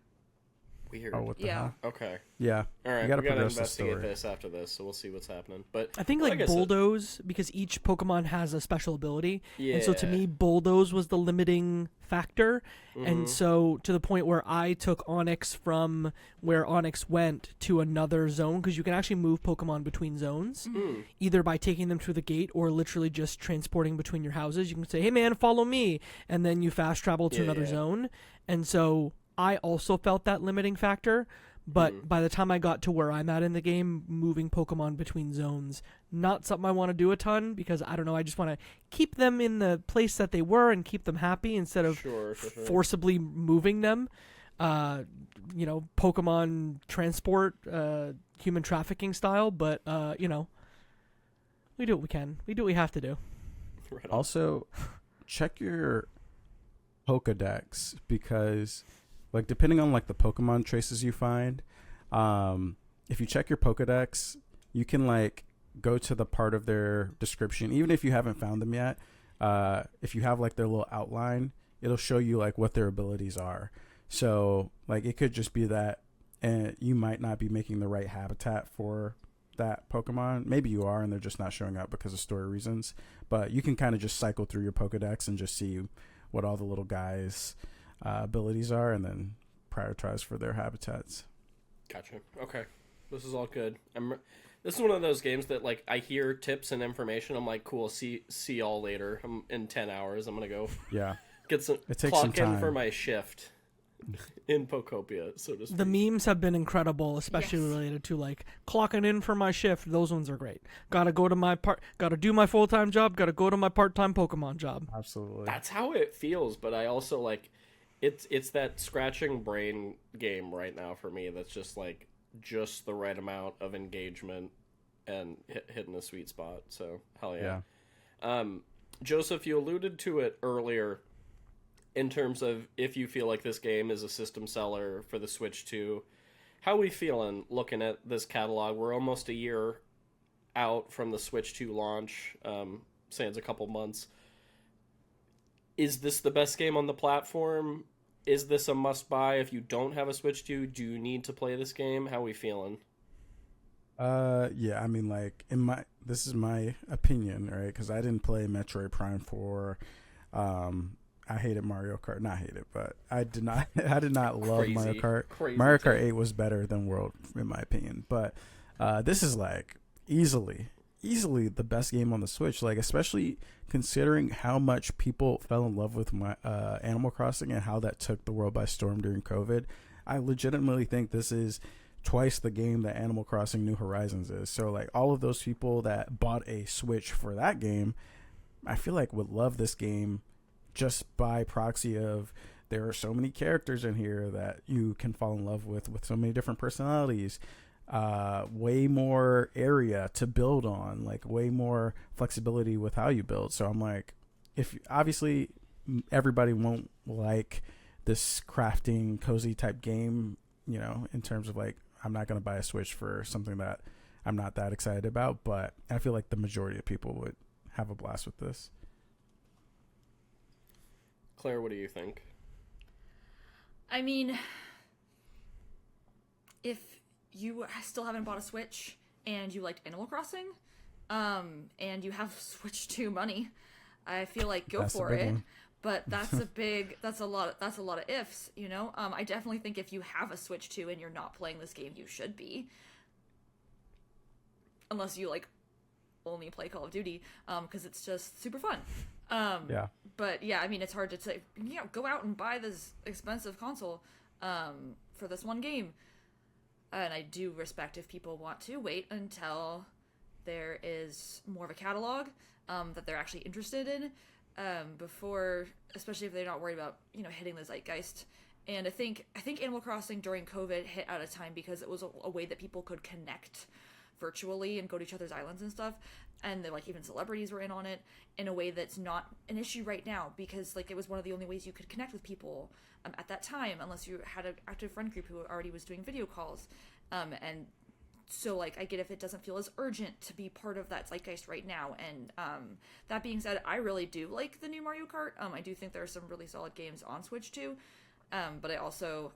Speaker 1: Weird.
Speaker 2: Oh, what the hell?
Speaker 1: Okay.
Speaker 2: Yeah.
Speaker 1: All right. We gotta investigate this after this, so we'll see what's happening. But
Speaker 4: I think like Bulldoze, because each Pokemon has a special ability, and so to me, Bulldoze was the limiting factor, and so to the point where I took Onix from where Onix went to another zone, because you can actually move Pokemon between zones, either by taking them through the gate or literally just transporting between your houses. You can say, "Hey man, follow me," and then you fast travel to another zone, and so I also felt that limiting factor, but by the time I got to where I'm at in the game, moving Pokemon between zones, not something I want to do a ton, because I don't know, I just want to keep them in the place that they were and keep them happy instead of forcibly moving them. Pokemon transport, human trafficking style, but we do what we can. We do what we have to do.
Speaker 2: Right. Also, check your Pokedex, because like depending on like the Pokemon traces you find, if you check your Pokedex, you can like go to the part of their description, even if you haven't found them yet. If you have like their little outline, it'll show you like what their abilities are. So like it could just be that, and you might not be making the right habitat for that Pokemon. Maybe you are, and they're just not showing up because of story reasons. But you can kind of just cycle through your Pokedex and just see what all the little guys' abilities are, and then prioritize for their habitats.
Speaker 1: Gotcha. Okay, this is all good. This is one of those games that like I hear tips and information. I'm like, cool. See y'all later. I'm in 10 hours. I'm gonna go. Get some clock in for my shift in Pokopia, so to speak.
Speaker 4: The memes have been incredible, especially related to like clocking in for my shift. Those ones are great. Gotta do my full-time job. Gotta go to my part-time Pokemon job.
Speaker 2: Absolutely.
Speaker 1: That's how it feels, but I also like it's that scratching brain game right now for me. That's just like just the right amount of engagement and hitting the sweet spot. So hell yeah. Joseph, you alluded to it earlier in terms of if you feel like this game is a system seller for the Switch 2. How are we feeling looking at this catalog? We're almost a year out from the Switch 2 launch, sans a couple months. Is this the best game on the platform? Is this a must-buy? If you don't have a Switch 2, do you need to play this game? How are we feeling?
Speaker 2: Yeah, I mean, like, this is my opinion, right? Because I didn't play Metroid Prime 4. I hated Mario Kart. Not hate it, but I did not love Mario Kart. Mario Kart 8 was better than World, in my opinion. But this is like easily the best game on the Switch. Like, especially considering how much people fell in love with my Animal Crossing and how that took the world by storm during COVID. I legitimately think this is twice the game that Animal Crossing New Horizons is. So like all of those people that bought a Switch for that game, I feel like would love this game just by proxy of there are so many characters in here that you can fall in love with so many different personalities. way more area to build on, like way more flexibility with how you build. So I'm like, if obviously everybody won't like this crafting cozy type game, you know, in terms of like, I'm not going to buy a Switch for something that I'm not that excited about, but I feel like the majority of people would have a blast with this.
Speaker 1: Claire, what do you think?
Speaker 3: I mean, if you still haven't bought a Switch and you liked Animal Crossing, and you have Switch 2 money, I feel like go
Speaker 2: That's
Speaker 3: for
Speaker 2: a big
Speaker 3: it.
Speaker 2: one.
Speaker 3: But that's a lot of ifs, you know? I definitely think if you have a Switch 2 and you're not playing this game, you should be. Unless you, like, only play Call of Duty, because it's just super fun.
Speaker 2: Yeah.
Speaker 3: But, yeah, I mean, it's hard to say, you know, go out and buy this expensive console for this one game. And I do respect if people want to wait until there is more of a catalog that they're actually interested in. Before, especially if they're not worried about, you know, hitting the zeitgeist. And I think Animal Crossing during COVID hit at a time because it was a way that people could connect virtually and go to each other's islands and stuff. And like even celebrities were in on it in a way that's not an issue right now, because like it was one of the only ways you could connect with people at that time, unless you had an active friend group who already was doing video calls. And so, like, I get if it doesn't feel as urgent to be part of that zeitgeist right now. And that being said, I really do like the new Mario Kart. I do think there are some really solid games on Switch too. But I also,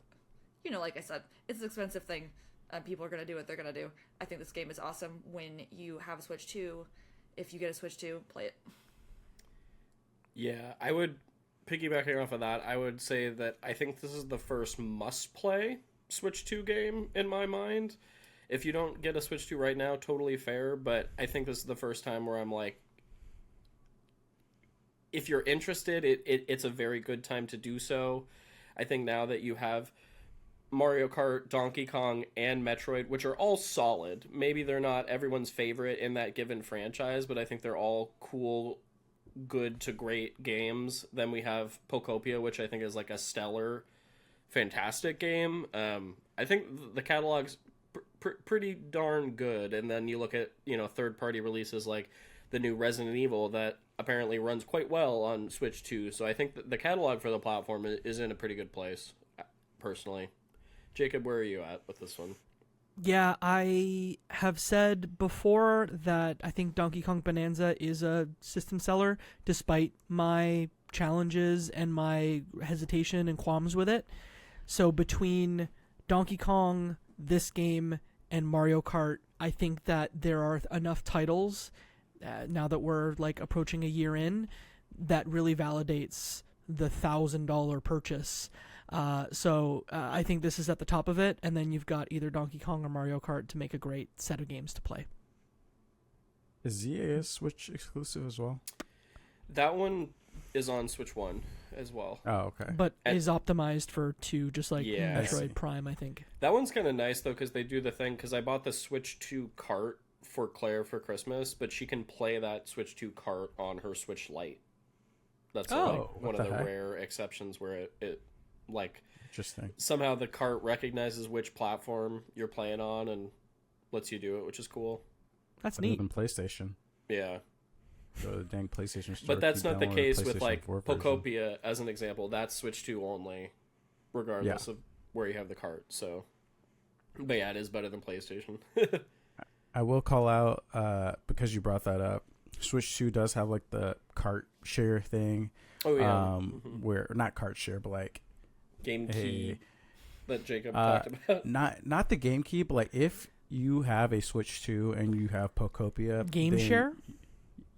Speaker 3: you know, like I said, it's an expensive thing. People are going to do what they're going to do. I think this game is awesome when you have a Switch 2. If you get a Switch 2, play it.
Speaker 1: Yeah, I would, piggybacking off of that, I would say that I think this is the first must-play Switch 2 game in my mind. If you don't get a Switch 2 right now, totally fair, but I think this is the first time where I'm like, if you're interested, it's a very good time to do so. I think now that you have Mario Kart, Donkey Kong, and Metroid, which are all solid, maybe they're not everyone's favorite in that given franchise, but I think they're all cool, good to great games. Then we have Pokopia, which I think is like a stellar, fantastic game. I think the catalog's pretty darn good. And then you look at, you know, third-party releases like the new Resident Evil that apparently runs quite well on Switch 2. So I think that the catalog for the platform is in a pretty good place, personally. Jacob, where are you at with this one?
Speaker 4: Yeah, I have said before that I think Donkey Kong Bonanza is a system seller, despite my challenges and my hesitation and qualms with it. So between Donkey Kong, this game, and Mario Kart, I think that there are enough titles, now that we're like approaching a year in, that really validates the $1,000 purchase. So I think this is at the top of it, and then you've got either Donkey Kong or Mario Kart to make a great set of games to play.
Speaker 2: Is ZA Switch exclusive as well?
Speaker 1: That one is on Switch 1 as well.
Speaker 2: Oh, okay.
Speaker 4: But is optimized for 2, just like
Speaker 1: Yeah,
Speaker 4: Metroid Prime, I think.
Speaker 1: That one's kind of nice, though, because they do the thing, because I bought the Switch 2 cart for Claire for Christmas, but she can play that Switch 2 cart on her Switch Lite. That's like one of the rare exceptions where it like,
Speaker 2: interesting.
Speaker 1: Somehow the cart recognizes which platform you're playing on and lets you do it, which is cool.
Speaker 4: That's
Speaker 2: Better
Speaker 4: neat.
Speaker 2: than PlayStation.
Speaker 1: Yeah.
Speaker 2: Go to the dang PlayStation store.
Speaker 1: But that's not the case with, like,
Speaker 2: 4 version.
Speaker 1: Pokopia, as an example. That's Switch 2 only, regardless of where you have the cart. So, but yeah, it is better than PlayStation.
Speaker 2: I will call out, because you brought that up, Switch 2 does have, like, the cart share thing.
Speaker 1: Oh, yeah.
Speaker 2: Where, not cart share, but, like,
Speaker 1: Game Key that Jacob talked about.
Speaker 2: Not the Game Key, but, like, if you have a Switch 2 and you have Pokopia.
Speaker 4: Game share?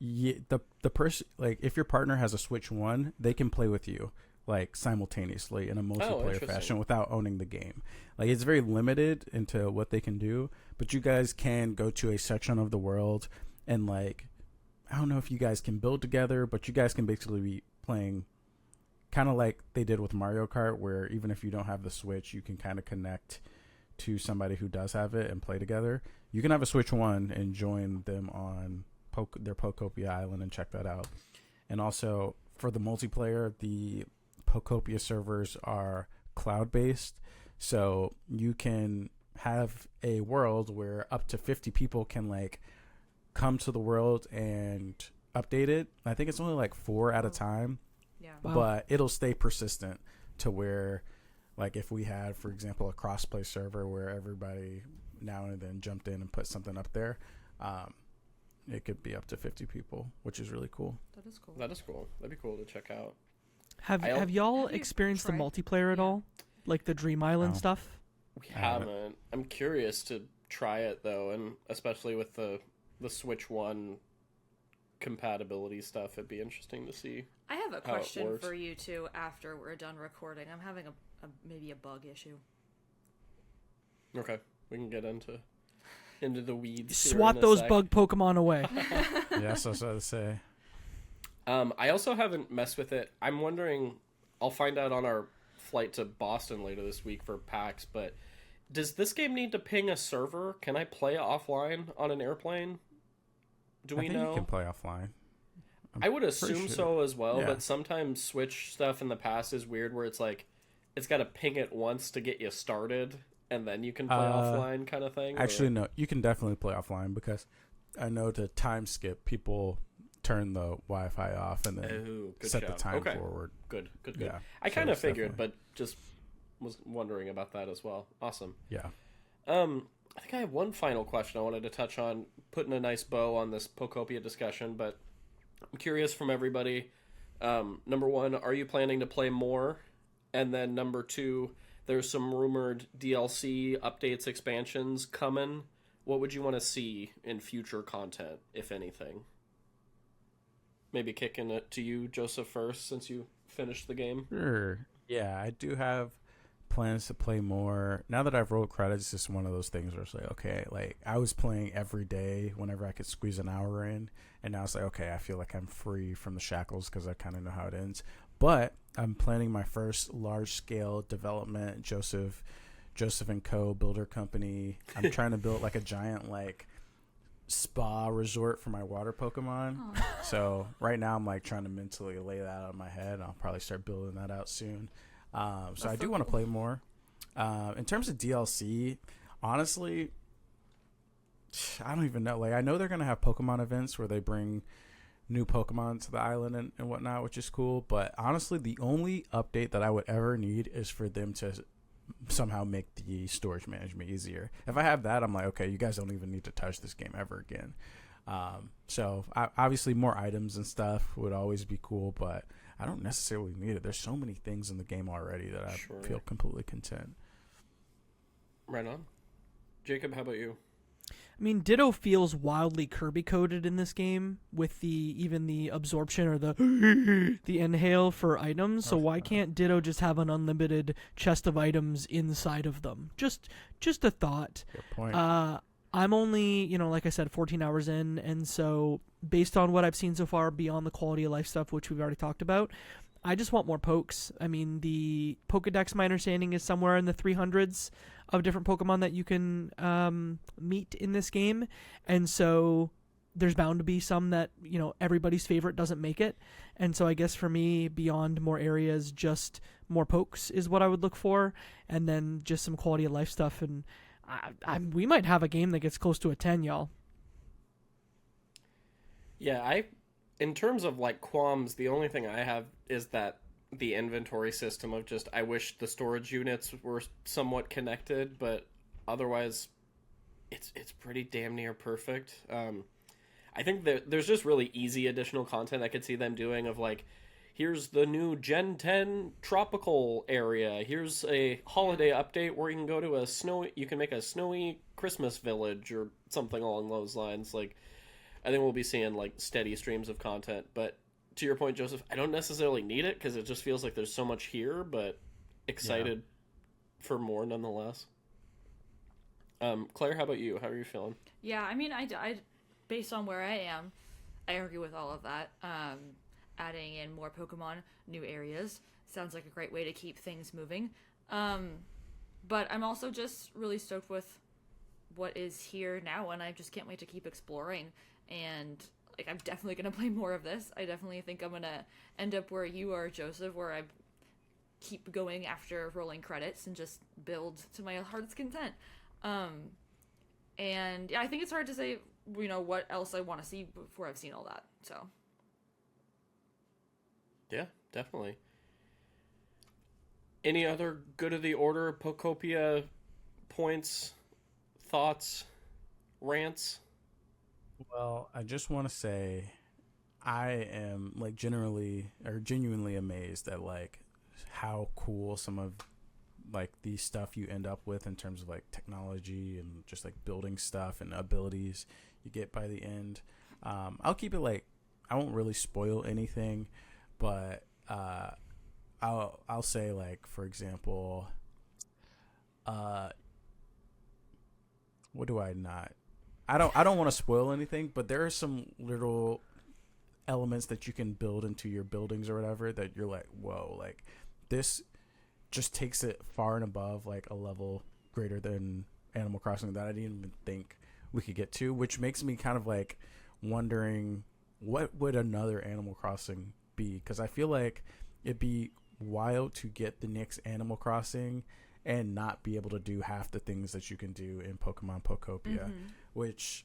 Speaker 2: Yeah, the person, like, if your partner has a Switch 1, they can play with you, like, simultaneously in a multiplayer fashion without owning the game. Like, it's very limited into what they can do, but you guys can go to a section of the world and, like, I don't know if you guys can build together, but you guys can basically be playing kind of like they did with Mario Kart, where even if you don't have the Switch, you can kind of connect to somebody who does have it and play together. You can have a Switch 1 and join them on their Pokopia Island and check that out. And also, for the multiplayer, the Pokopia servers are cloud-based, so you can have a world where up to 50 people can like come to the world and update it. I think it's only like 4 at a time.
Speaker 3: Yeah.
Speaker 4: Wow.
Speaker 2: But it'll stay persistent to where, like, if we had, for example, a crossplay server where everybody now and then jumped in and put something up there, it could be up to 50 people, which is really cool.
Speaker 3: That is cool.
Speaker 1: That is cool. That'd be cool to check out.
Speaker 4: Have y'all
Speaker 3: Have you
Speaker 4: experienced the
Speaker 3: tried?
Speaker 4: multiplayer at
Speaker 3: Yeah.
Speaker 4: all? Like the Dream Island
Speaker 2: No.
Speaker 4: stuff?
Speaker 1: We haven't. I'm curious to try it though, and especially with the Switch One compatibility stuff, it'd be interesting to see.
Speaker 3: I have a
Speaker 1: how it
Speaker 3: question
Speaker 1: works.
Speaker 3: for you two after we're done recording. I'm having maybe a bug issue.
Speaker 1: Okay, we can get into the weeds. here
Speaker 4: Swat
Speaker 1: in a
Speaker 4: those
Speaker 1: sec.
Speaker 4: bug Pokemon away.
Speaker 2: Yes, I was about to say.
Speaker 1: I also haven't messed with it. I'm wondering. I'll find out on our flight to Boston later this week for PAX. But does this game need to ping a server? Can I play offline on an airplane? Do
Speaker 2: I
Speaker 1: we
Speaker 2: think
Speaker 1: know?
Speaker 2: you can play offline. I'm
Speaker 1: I would
Speaker 2: pretty
Speaker 1: assume
Speaker 2: sure.
Speaker 1: so as well,
Speaker 2: Yeah.
Speaker 1: but sometimes Switch stuff in the past is weird where it's like it's got to ping it once to get you started and then you can play offline kind of thing.
Speaker 2: Actually, no, you can definitely play offline because I know to time skip, people turn the Wi-Fi off and then
Speaker 1: Ooh, good
Speaker 2: set the
Speaker 1: job.
Speaker 2: time
Speaker 1: Okay.
Speaker 2: forward.
Speaker 1: Good.
Speaker 2: Yeah,
Speaker 1: I
Speaker 2: so
Speaker 1: kind of
Speaker 2: it's
Speaker 1: figured,
Speaker 2: definitely-
Speaker 1: but just was wondering about that as well. Awesome.
Speaker 2: Yeah.
Speaker 1: I think I have one final question I wanted to touch on, putting a nice bow on this Pokopia discussion, but I'm curious from everybody. Number one, are you planning to play more? And then number two, there's some rumored DLC updates, expansions coming. What would you want to see in future content, if anything? Maybe kicking it to you, Joseph, first, since you finished the game.
Speaker 2: Sure. Yeah, I do have plans to play more. Now that I've rolled credits, it's just one of those things where it's like, okay, like I was playing every day whenever I could squeeze an hour in, and now it's like, okay, I feel like I'm free from the shackles because I kind of know how it ends. But I'm planning my first large-scale development, Joseph and Co. builder company. I'm trying to build like a giant like spa resort for my water Pokemon.
Speaker 3: Aw.
Speaker 2: So right now I'm like trying to mentally lay that out in my head. I'll probably start building that out soon. So I do want to play more. In terms of DLC, honestly, I don't even know. Like I know they're gonna have Pokemon events where they bring new Pokemon to the island and whatnot, which is cool. But honestly, the only update that I would ever need is for them to somehow make the storage management easier. If I have that, I'm like, okay, you guys don't even need to touch this game ever again. So obviously more items and stuff would always be cool, but I don't necessarily need it. There's so many things in the game already that I
Speaker 1: Sure.
Speaker 2: feel completely content.
Speaker 1: Right on. Jacob, how about you?
Speaker 4: I mean, Ditto feels wildly Kirby coded in this game with even the absorption or the the inhale for items. So why can't Ditto just have an unlimited chest of items inside of them? Just a thought.
Speaker 2: Good point.
Speaker 4: I'm only, like I said, 14 hours in, and so based on what I've seen so far beyond the quality of life stuff, which we've already talked about, I just want more pokes. I mean, the Pokedex, my understanding, is somewhere in the 300s of different Pokemon that you can meet in this game, and so there's bound to be some that, everybody's favorite doesn't make it, and so I guess for me, beyond more areas, just more pokes is what I would look for, and then just some quality of life stuff, and we might have a game that gets close to a 10, y'all.
Speaker 1: Yeah, in terms of like qualms, the only thing I have is that the inventory system of just, I wish the storage units were somewhat connected, but otherwise it's pretty damn near perfect. I think that there's just really easy additional content I could see them doing of like, here's the new Gen 10 tropical area. Here's a holiday update where you can go to you can make a snowy Christmas village or something along those lines. Like, I think we'll be seeing like steady streams of content. But to your point, Joseph, I don't necessarily need it because it just feels like there's so much here, but excited for more nonetheless. Claire, how about you? How are you feeling?
Speaker 3: Yeah, I mean, I based on where I am, I agree with all of that. Adding in more Pokemon, new areas, sounds like a great way to keep things moving. But I'm also just really stoked with what is here now, and I just can't wait to keep exploring. And like, I'm definitely gonna play more of this. I definitely think I'm gonna end up where you are, Joseph, where I keep going after rolling credits and just build to my heart's content. And yeah, I think it's hard to say, what else I want to see before I've seen all that. So.
Speaker 1: Yeah, definitely. Any other good of the order Pokopia points, thoughts, rants?
Speaker 2: Well, I just want to say I am like genuinely amazed at like how cool some of like the stuff you end up with in terms of like technology and just like building stuff and abilities you get by the end. I'll keep it like, I won't really spoil anything, but I'll say like, for example, what do I not? I don't want to spoil anything, but there are some little elements that you can build into your buildings or whatever that you're like, whoa, like this just takes it far and above like a level greater than Animal Crossing that I didn't even think we could get to, which makes me kind of like wondering what would another Animal Crossing be, because I feel like it'd be wild to get the next Animal Crossing and not be able to do half the things that you can do in Pokemon Pokopia, which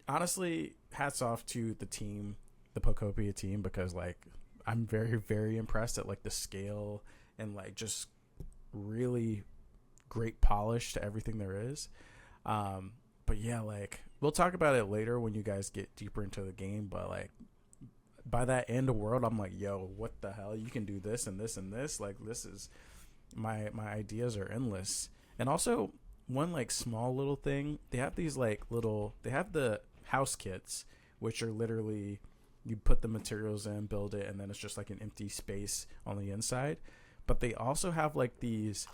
Speaker 2: honestly, hats off to the team, the Pokopia team, because like I'm very, very impressed at like the scale and like just really great polish to everything there is. But yeah, like we'll talk about it later when you guys get deeper into the game, but like by that end of world, I'm like, yo, what the hell? You can do this and this and this. Like this is my ideas are endless. And also one like small little thing, they have these like they have the house kits, which are literally you put the materials in, build it, and then it's just like an empty space on the inside. But they also have like these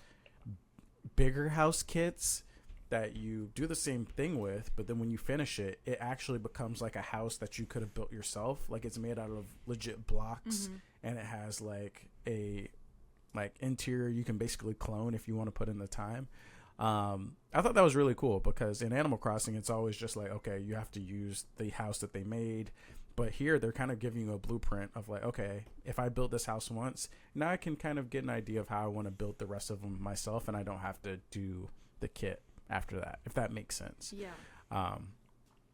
Speaker 2: bigger house kits that you do the same thing with, but then when you finish it, it actually becomes like a house that you could have built yourself. Like it's made out of legit blocks, and it has like a interior you can basically clone if you want to put in the time. I thought that was really cool because in Animal Crossing, it's always just like, okay, you have to use the house that they made. But here they're kind of giving you a blueprint of like, okay, if I built this house once, now I can kind of get an idea of how I want to build the rest of them myself, and I don't have to do the kit after that, if that makes sense.
Speaker 3: Yeah.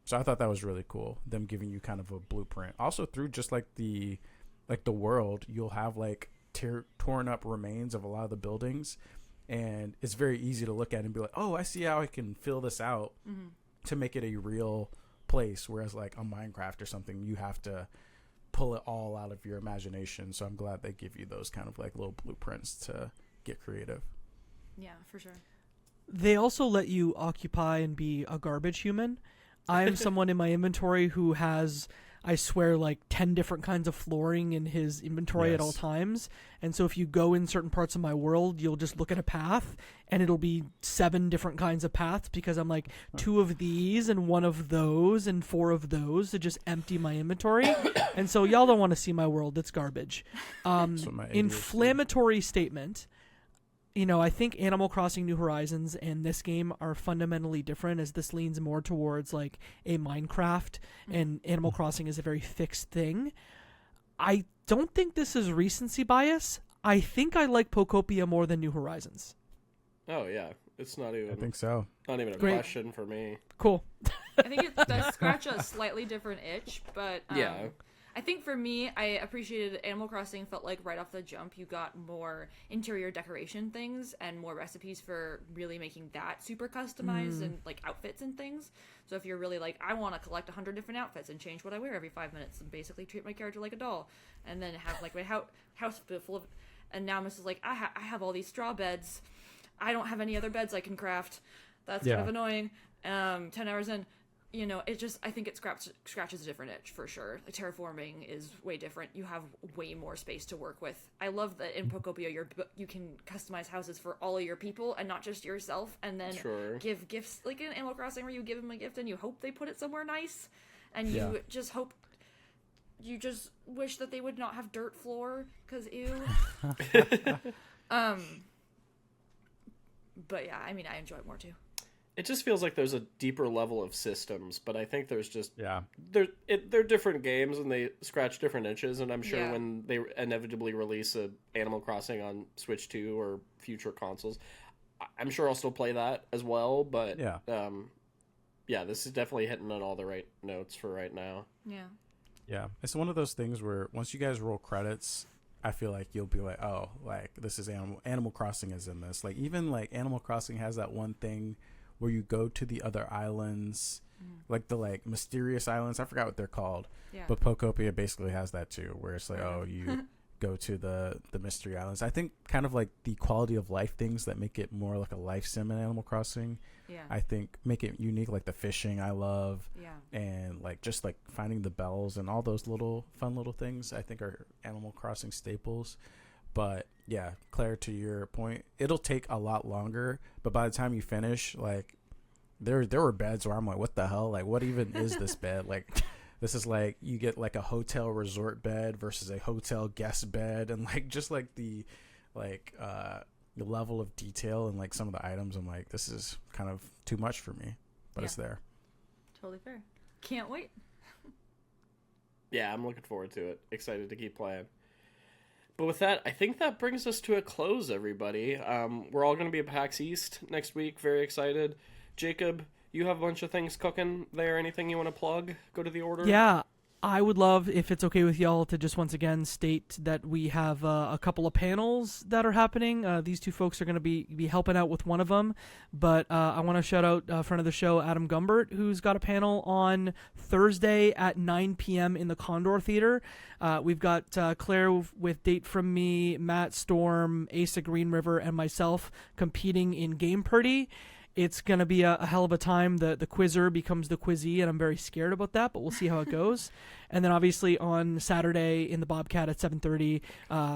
Speaker 2: So I thought that was really cool, them giving you kind of a blueprint. Also through just like the world, you'll have like torn up remains of a lot of the buildings, and it's very easy to look at and be like, oh, I see how I can fill this out to make it a real place, whereas like on Minecraft or something, you have to pull it all out of your imagination. So I'm glad they give you those kind of like little blueprints to get creative.
Speaker 3: Yeah, for sure.
Speaker 4: They also let you occupy and be a garbage human. I am someone in my inventory who has, I swear, like 10 different kinds of flooring in his inventory at all times. And so if you go in certain parts of my world, you'll just look at a path and it'll be 7 different kinds of paths because I'm like 2 of these and 1 of those and 4 of those to just empty my inventory. And so y'all don't want to see my world. It's garbage. Inflammatory statement. You know, I think Animal Crossing New Horizons and this game are fundamentally different, as this leans more towards like a Minecraft, and Animal Crossing is a very fixed thing. I don't think this is recency bias. I think I like Pokopia more than New Horizons.
Speaker 1: Oh yeah, it's not even.
Speaker 2: I think so.
Speaker 1: Not even a question for me.
Speaker 4: Cool.
Speaker 3: I think it does scratch a slightly different itch, but
Speaker 1: yeah.
Speaker 3: I think for me, I appreciated Animal Crossing. Felt like right off the jump, you got more interior decoration things and more recipes for really making that super customized and like outfits and things. So if you're really like, I want to collect 100 different outfits and change what I wear every 5 minutes and basically treat my character like a doll, and then have like my house full of, and now Mrs. like, I have all these straw beds. I don't have any other beds I can craft. That's kind of annoying. 10 hours in. You know, it just, I think it scratches a different itch for sure. Like, terraforming is way different. You have way more space to work with. I love that in Pokopia you can customize houses for all of your people and not just yourself, and then give gifts, like in Animal Crossing where you give them a gift and you hope they put it somewhere nice, and you just wish that they would not have dirt floor, because ew. But yeah, I mean, I enjoy it more too.
Speaker 1: It just feels like there's a deeper level of systems, but I think there's just they're different games and they scratch different itches. And I'm sure when they inevitably release a Animal Crossing on Switch 2 or future consoles, I'm sure I'll still play that as well, but
Speaker 2: Yeah.
Speaker 1: Yeah, this is definitely hitting on all the right notes for right now.
Speaker 3: Yeah.
Speaker 2: Yeah, it's one of those things where once you guys roll credits, I feel like you'll be like, oh, like this is Animal Crossing is in this. Like even like Animal Crossing has that one thing where you go to the other islands, like the like mysterious islands. I forgot what they're called,
Speaker 3: Yeah.
Speaker 2: but Pokopia basically has that too, where it's like, oh, you go to the mystery islands. I think kind of like the quality of life things that make it more like a life sim in Animal Crossing.
Speaker 3: Yeah.
Speaker 2: I think make it unique, like the fishing I love,
Speaker 3: Yeah.
Speaker 2: and like just like finding the bells and all those little fun little things I think are Animal Crossing staples. But yeah, Claire, to your point, it'll take a lot longer, but by the time you finish, like there were beds where I'm like, what the hell, like what even is this bed? Like this is like you get like a hotel resort bed versus a hotel guest bed, and like just like the level of detail and like some of the items, I'm like, this is kind of too much for me, but it's there.
Speaker 3: Totally fair. Can't wait.
Speaker 1: Yeah, I'm looking forward to it. Excited to keep playing. But with that, I think that brings us to a close, everybody. We're all going to be at PAX East next week. Very excited. Jacob, you have a bunch of things cooking there. Anything you want to plug? Go to the order?
Speaker 4: Yeah, I would love, if it's okay with y'all, to just once again state that we have a couple of panels that are happening. These two folks are going to be helping out with one of them. But I want to shout out friend of the show, Adam Gumbert, who's got a panel on Thursday at 9 p.m. in the Condor Theater. We've got Claire with Date From Me, Matt Storm, Asa Green River, and myself competing in GAME-PARDY. It's going to be a hell of a time. The quizzer becomes the quizzee, and I'm very scared about that, but we'll see how it goes. And then obviously on Saturday in the Bobcat at 7:30,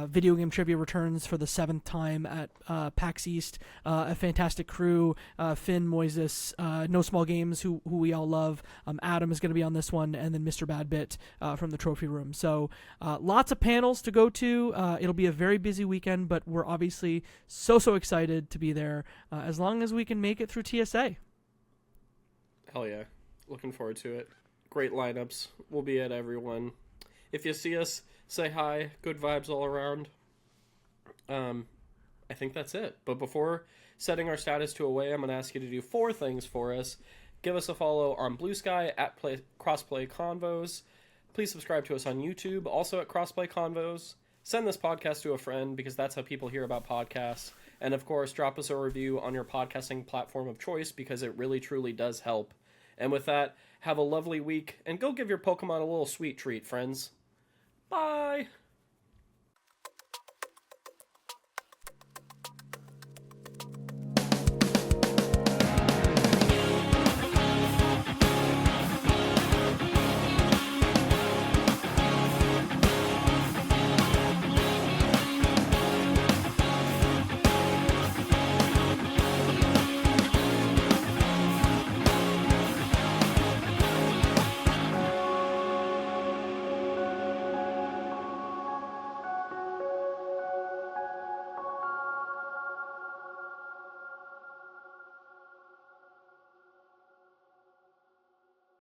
Speaker 4: Video Game Trivia returns for the 7th time at PAX East. A fantastic crew, Finn, Moises, No Small Games, who we all love. Adam is going to be on this one, and then Mr. Badbit from the Trophy Room. So lots of panels to go to. It'll be a very busy weekend, but we're obviously so excited to be there as long as we can make it through TSA.
Speaker 1: Hell yeah. Looking forward to it. Great lineups. We'll be at everyone. If you see us, say hi. Good vibes all around. I think that's it. But before setting our status to away, I'm going to ask you to do 4 things for us. Give us a follow on BlueSky at Crossplay Convos. Please subscribe to us on YouTube, also at Crossplay Convos. Send this podcast to a friend because that's how people hear about podcasts. And of course, drop us a review on your podcasting platform of choice because it really truly does help. And with that, have a lovely week and go give your Pokemon a little sweet treat, friends. Bye!